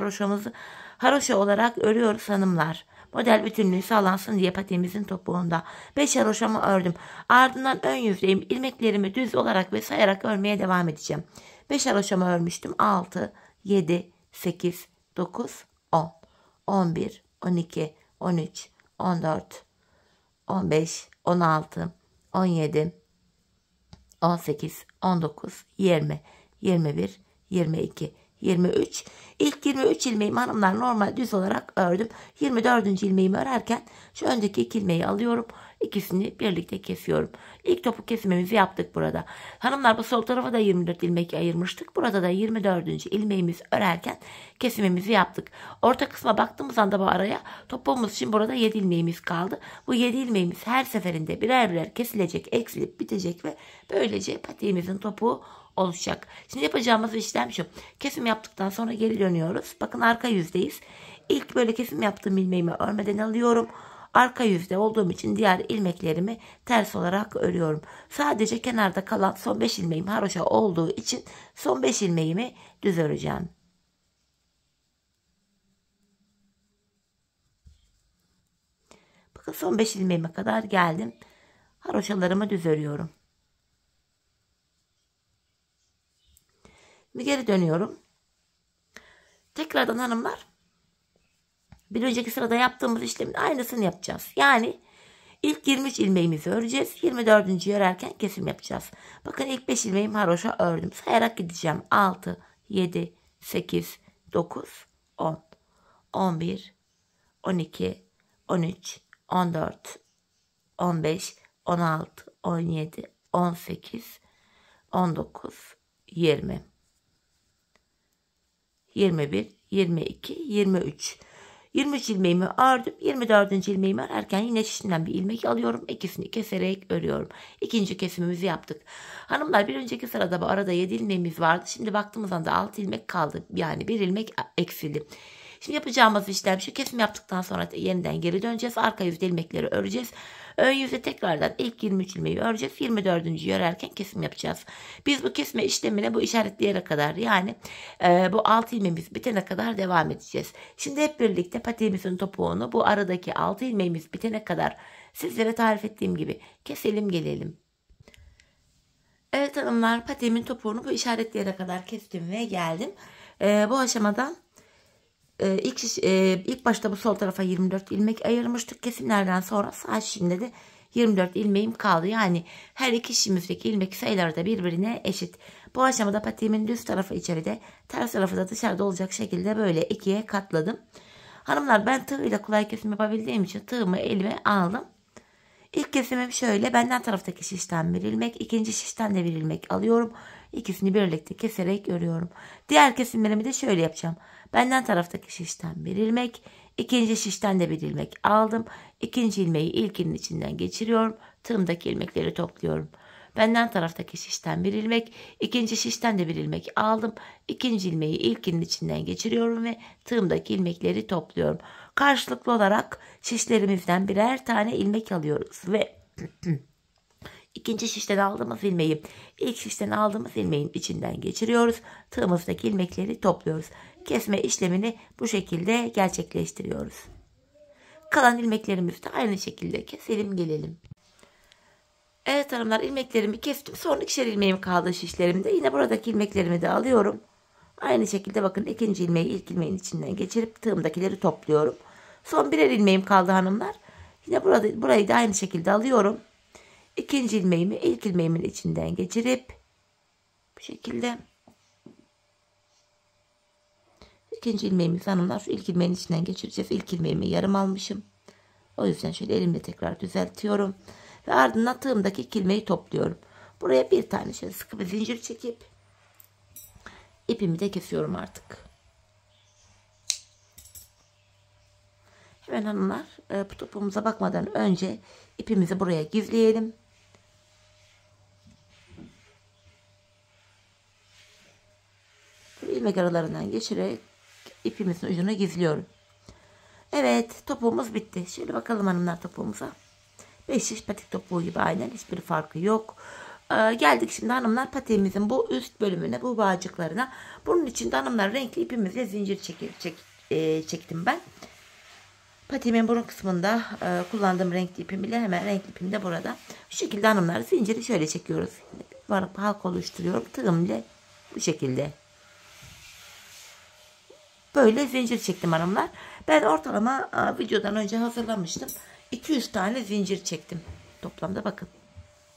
[SPEAKER 1] haroşa olarak örüyoruz hanımlar. Model bütünlüğü sağlansın diye patiğimizin topuğunda 5 haroşamı ördüm. Ardından ön yüzdeyim. İlmeklerimi düz olarak ve sayarak örmeye devam edeceğim. 5 haroşamı örmüştüm. 6, 7, 8, 9, 10, 11, 12, 13, 14, 15, 16, 17, 18, 19, 20, 21, 22, 23. İlk 23 ilmeğimi hanımlar normal düz olarak ördüm. 24. ilmeğimi örerken şu öndeki 2 ilmeği alıyorum. İkisini birlikte kesiyorum. İlk topuk kesimimizi yaptık burada. Hanımlar bu sol tarafa da 24 ilmek ayırmıştık. Burada da 24. ilmeğimizi örerken kesimimizi yaptık. Orta kısma baktığımız anda bu araya topuğumuz için burada 7 ilmeğimiz kaldı. Bu 7 ilmeğimiz her seferinde birer birer kesilecek, eksilip bitecek ve böylece patiğimizin topuğu oluşacak. Şimdi yapacağımız işlem şu. Kesim yaptıktan sonra geri dönüyoruz. Bakın arka yüzdeyiz. İlk böyle kesim yaptığım ilmeğimi örmeden alıyorum. Arka yüzde olduğum için diğer ilmeklerimi ters olarak örüyorum. Sadece kenarda kalan son 5 ilmeğim haroşa olduğu için son 5 ilmeğimi düz öreceğim. Bakın son 5 ilmeğime kadar geldim. Haroşalarımı düz örüyorum. Bir geri dönüyorum. Tekrardan hanımlar bir önceki sırada yaptığımız işlemin aynısını yapacağız. Yani ilk 23 ilmeğimizi öreceğiz. 24. örerken kesim yapacağız. Bakın ilk 5 ilmeğimi haroşa ördüm. Sayarak gideceğim. 6, 7, 8, 9, 10, 11, 12, 13, 14, 15, 16, 17, 18, 19, 20, 21, 22, 23. 23 ilmeğimi ördüm. 24. ilmeğimi örerken yine şişimden bir ilmek alıyorum. İkisini keserek örüyorum. İkinci kesimimizi yaptık. Hanımlar bir önceki sırada bu arada 7 ilmeğimiz vardı. Şimdi baktığımız anda 6 ilmek kaldı. Yani bir ilmek eksildi. Şimdi yapacağımız işlem şu. Kesim yaptıktan sonra yeniden geri döneceğiz. Arka yüzde ilmekleri öreceğiz. Ön yüzde tekrardan ilk 23 ilmeği öreceğiz. 24. örerken kesim yapacağız. Biz bu kesme işlemine bu işaretleyene kadar yani bu 6 ilmeğimiz bitene kadar devam edeceğiz. Şimdi hep birlikte patiğimizin topuğunu bu aradaki 6 ilmeğimiz bitene kadar sizlere tarif ettiğim gibi keselim gelelim. Evet hanımlar, patiğimin topuğunu bu işaretleyene kadar kestim ve geldim. Bu aşamadan ilk başta bu sol tarafa 24 ilmek ayırmıştık. Kesimlerden sonra sağ şişimde de 24 ilmeğim kaldı. Yani her iki şişimizdeki ilmek sayıları da birbirine eşit. Bu aşamada patiğimin düz tarafı içeride, ters tarafı da dışarıda olacak şekilde böyle ikiye katladım. Hanımlar ben tığ ile kolay kesim yapabildiğim için tığımı elime aldım. İlk kesimim şöyle. Benden taraftaki şişten bir ilmek, ikinci şişten de bir ilmek alıyorum. İkisini birlikte keserek örüyorum. Diğer kesimlerimi de şöyle yapacağım. Benden taraftaki şişten bir ilmek, ikinci şişten de bir ilmek aldım. İkinci ilmeği ilkinin içinden geçiriyorum. Tığımdaki ilmekleri topluyorum. Benden taraftaki şişten bir ilmek, ikinci şişten de bir ilmek aldım. İkinci ilmeği ilkinin içinden geçiriyorum ve tığımdaki ilmekleri topluyorum. Karşılıklı olarak şişlerimizden birer tane ilmek alıyoruz ve ikinci şişten aldığımız ilmeği ilk şişten aldığımız ilmeğin içinden geçiriyoruz. Tığımızdaki ilmekleri topluyoruz. Kesme işlemini bu şekilde gerçekleştiriyoruz. Kalan ilmeklerimizi de aynı şekilde keselim gelelim. Evet hanımlar, ilmeklerimi kestim. Son ikişer ilmeğim kaldı şişlerimde. Yine buradaki ilmeklerimi de alıyorum. Aynı şekilde bakın ikinci ilmeği ilk ilmeğin içinden geçirip tığımdakileri topluyorum. Son birer ilmeğim kaldı hanımlar. Yine burayı da aynı şekilde alıyorum. İkinci ilmeğimi ilk ilmeğimin içinden geçirip bu şekilde ikinci ilmeğimizi hanımlar şu ilk ilmeğin içinden geçireceğiz. İlk ilmeğimi yarım almışım. O yüzden şöyle elimle tekrar düzeltiyorum. Ve ardından tığımdaki iki ilmeği topluyorum. Buraya bir tane şöyle sıkı bir zincir çekip ipimi de kesiyorum artık. Hemen hanımlar bu topumuza bakmadan önce ipimizi buraya gizleyelim. İlmek aralarından geçirerek ipimizin ucunu gizliyorum. Evet, topuğumuz bitti. Şöyle bakalım hanımlar topuğumuza. 5 şiş patik topuğu gibi aynen, hiçbir farkı yok. Geldik şimdi hanımlar patiğimizin bu üst bölümüne, bu bağcıklarına. Bunun için de hanımlar renkli ipimizle zincir çektim ben. Patiğimin burun kısmında kullandığım renkli ipim ile hemen renkli ipim de burada. Şu şekilde hanımlar zinciri şöyle çekiyoruz. Varıp halka oluşturuyorum. Tığım ile bu şekilde. Böyle zincir çektim hanımlar. Ben ortalama videodan önce hazırlamıştım. 200 tane zincir çektim. Toplamda bakın.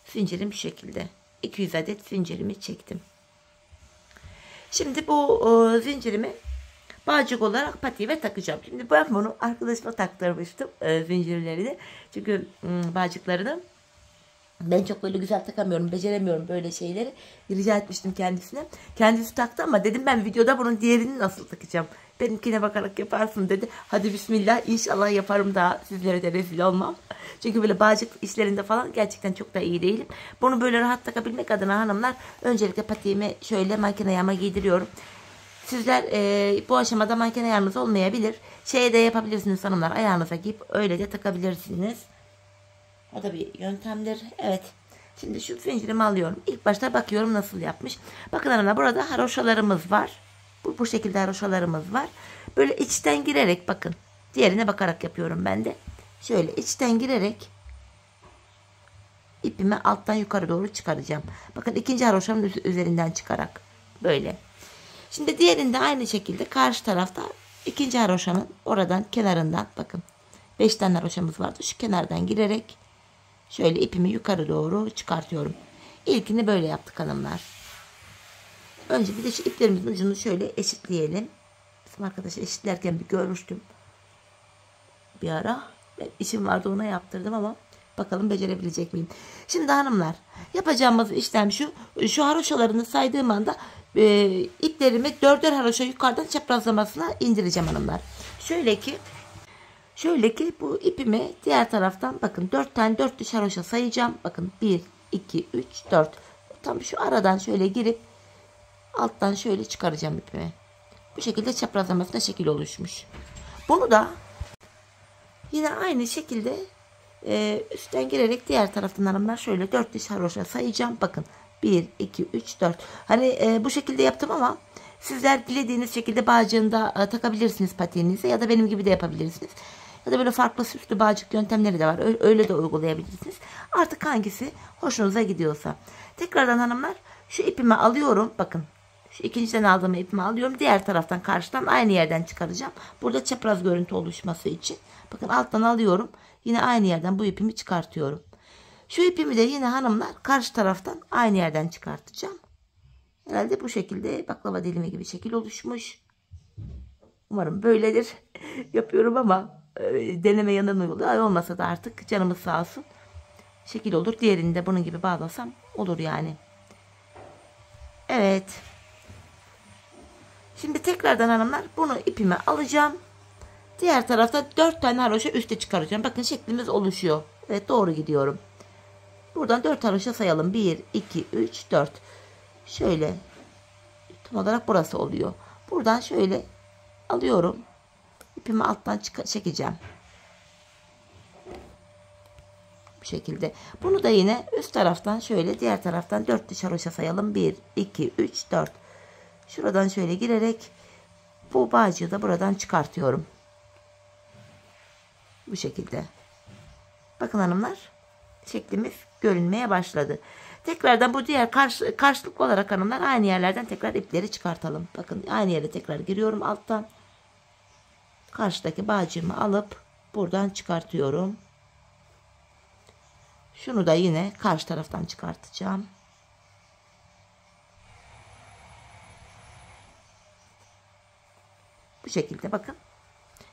[SPEAKER 1] Zincirim bu şekilde. 200 adet zincirimi çektim. Şimdi bu zincirimi bağcık olarak patiğime takacağım. Şimdi ben bunu arkadaşıma taktırmıştım zincirlerini. Çünkü bağcıklarını ben çok böyle güzel takamıyorum, beceremiyorum böyle şeyleri. Rica etmiştim kendisine. Kendisi taktı ama dedim ben videoda bunun diğerini nasıl takacağım. Benimkine bakarak yaparsın dedi. Hadi bismillah, inşallah yaparım, daha sizlere de rezil olmam. Çünkü böyle bağcık işlerinde falan gerçekten çok da iyi değilim. Bunu böyle rahat takabilmek adına hanımlar öncelikle patiğimi şöyle makine ayağıma giydiriyorum. Sizler bu aşamada makine ayağınız olmayabilir. Şeye de yapabilirsiniz hanımlar, ayağınıza giyip öyle de takabilirsiniz. O da bir yöntemdir. Evet. Şimdi şu zincirimi alıyorum. İlk başta bakıyorum nasıl yapmış. Bakın hanımlar, burada haroşalarımız var. Bu şekilde haroşalarımız var. Böyle içten girerek bakın. Diğerine bakarak yapıyorum ben de. Şöyle içten girerek ipimi alttan yukarı doğru çıkaracağım. Bakın ikinci haroşamın üzerinden çıkarak. Böyle. Şimdi diğerinde aynı şekilde karşı tarafta ikinci haroşamın oradan kenarından bakın. 5 tane haroşamız vardı. Şu kenardan girerek şöyle ipimi yukarı doğru çıkartıyorum. İlkini böyle yaptık hanımlar. Önce bir de şu iplerimizin ucunu şöyle eşitleyelim. Bizim arkadaşı eşitlerken bir görmüştüm. Bir ara. İşim vardı, ona yaptırdım ama bakalım becerebilecek miyim? Şimdi hanımlar, yapacağımız işlem şu. Şu haroşalarını saydığım anda iplerimi 4'er haroşa yukarıdan çaprazlamasına indireceğim hanımlar. Şöyle ki bu ipimi diğer taraftan bakın 4 tane 4 diş haroşa sayacağım. Bakın 1, 2, 3, 4. Tam şu aradan şöyle girip alttan şöyle çıkaracağım ipimi. Bu şekilde çaprazlamasına şekil oluşmuş. Bunu da yine aynı şekilde üstten girerek diğer taraftan hanımlar şöyle 4 diş haroşa sayacağım. Bakın 1, 2, 3, 4. Hani bu şekilde yaptım ama sizler dilediğiniz şekilde bağcığında takabilirsiniz patiğinize ya da benim gibi de yapabilirsiniz. Ya da böyle farklı süslü bağcık yöntemleri de var. Öyle de uygulayabilirsiniz. Artık hangisi hoşunuza gidiyorsa. Tekrardan hanımlar şu ipimi alıyorum. Bakın şu ikinciden aldığım ipimi alıyorum. Diğer taraftan karşıdan aynı yerden çıkaracağım. Burada çapraz görüntü oluşması için. Bakın alttan alıyorum. Yine aynı yerden bu ipimi çıkartıyorum. Şu ipimi de yine hanımlar karşı taraftan aynı yerden çıkartacağım. Herhalde bu şekilde baklava dilimi gibi şekil oluşmuş. Umarım böyledir. Yapıyorum ama deneme yanılma yolu olmasa da artık canımız sağ olsun. Şekil olur. Diğerini de bunun gibi bağlasam olur yani. Evet. Şimdi tekrardan hanımlar bunu ipime alacağım. Diğer tarafta 4 tane haroşa üste çıkaracağım. Bakın şeklimiz oluşuyor. Evet, doğru gidiyorum. Buradan 4 haroşa sayalım. 1, 2, 3, 4. Şöyle. Tam olarak burası oluyor. Buradan şöyle alıyorum. İpimi alttan çekeceğim. Bu şekilde. Bunu da yine üst taraftan şöyle diğer taraftan 4 diş haroşa sayalım. 1, 2, 3, 4. Şuradan şöyle girerek bu bağcığı da buradan çıkartıyorum. Bu şekilde. Bakın hanımlar, şeklimiz görünmeye başladı. Tekrardan bu diğer karşılıklı olarak hanımlar aynı yerlerden tekrar ipleri çıkartalım. Bakın aynı yere tekrar giriyorum alttan. Karşıdaki bağcığımı alıp buradan çıkartıyorum. Şunu da yine karşı taraftan çıkartacağım. Bu şekilde bakın.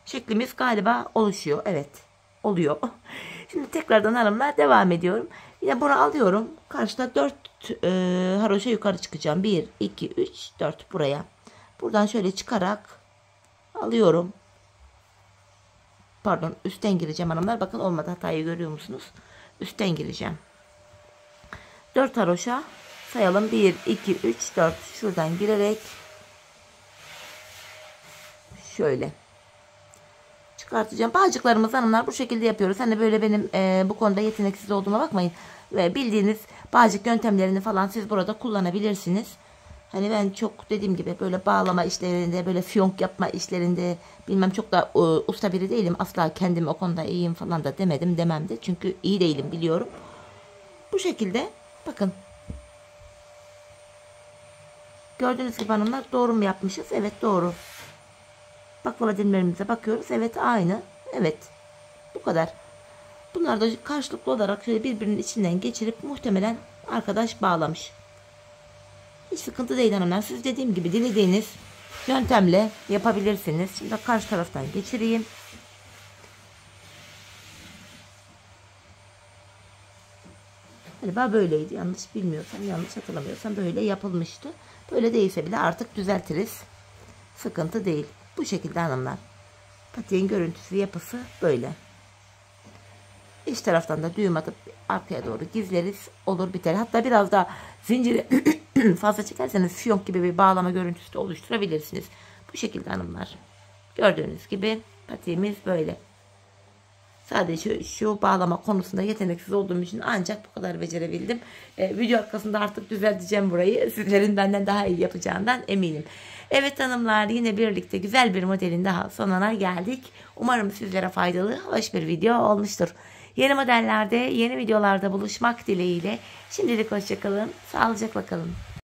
[SPEAKER 1] Şeklimiz galiba oluşuyor. Evet. Oluyor. Şimdi tekrardan hanımlar devam ediyorum. Yine bunu alıyorum. Karşıda 4 haroşa yukarı çıkacağım. 1, 2, 3, 4 buraya. Buradan şöyle çıkarak alıyorum. Pardon, üstten gireceğim hanımlar. Bakın olmadı, hatayı görüyor musunuz? Üstten gireceğim. 4 haroşa sayalım. 1, 2, 3, 4. Şuradan girerek şöyle çıkartacağım. Bağcıklarımız hanımlar bu şekilde yapıyoruz. Hani böyle benim bu konuda yeteneksiz olduğuma bakmayın. Ve bildiğiniz bağcık yöntemlerini falan siz burada kullanabilirsiniz. Hani ben çok dediğim gibi böyle bağlama işlerinde, böyle fiyonk yapma işlerinde bilmem çok da usta biri değilim. Asla kendimi o konuda iyiyim falan da demedim, demem de. Çünkü iyi değilim, biliyorum. Bu şekilde bakın. Gördüğünüz gibi hanımlar, doğru mu yapmışız? Evet, doğru. Baklava dilimlerimize bakıyoruz. Evet, aynı. Evet. Bu kadar. Bunlar da karşılıklı olarak şöyle birbirinin içinden geçirip muhtemelen arkadaş bağlamış. Hiç sıkıntı değil hanımlar. Siz dediğim gibi dilediğiniz yöntemle yapabilirsiniz. Şimdi karşı taraftan geçireyim. Galiba böyleydi. Yanlış bilmiyorsam, yanlış hatırlamıyorsam böyle yapılmıştı. Böyle değilse bile artık düzeltiriz. Sıkıntı değil. Bu şekilde hanımlar. Patiğin görüntüsü, yapısı böyle. İç taraftan da düğüm atıp arkaya doğru gizleriz. Olur biter. Hatta biraz da zinciri fazla çekerseniz fiyonk gibi bir bağlama görüntüsü de oluşturabilirsiniz. Bu şekilde hanımlar. Gördüğünüz gibi patiğimiz böyle. Sadece şu bağlama konusunda yeteneksiz olduğum için ancak bu kadar becerebildim. Video arkasında artık düzelteceğim burayı. Sizlerin benden daha iyi yapacağından eminim. Evet hanımlar, yine birlikte güzel bir modelin daha sonuna geldik. Umarım sizlere faydalı, hoş bir video olmuştur. Yeni modellerde, yeni videolarda buluşmak dileğiyle. Şimdilik hoşça kalın, sağlıcakla kalın.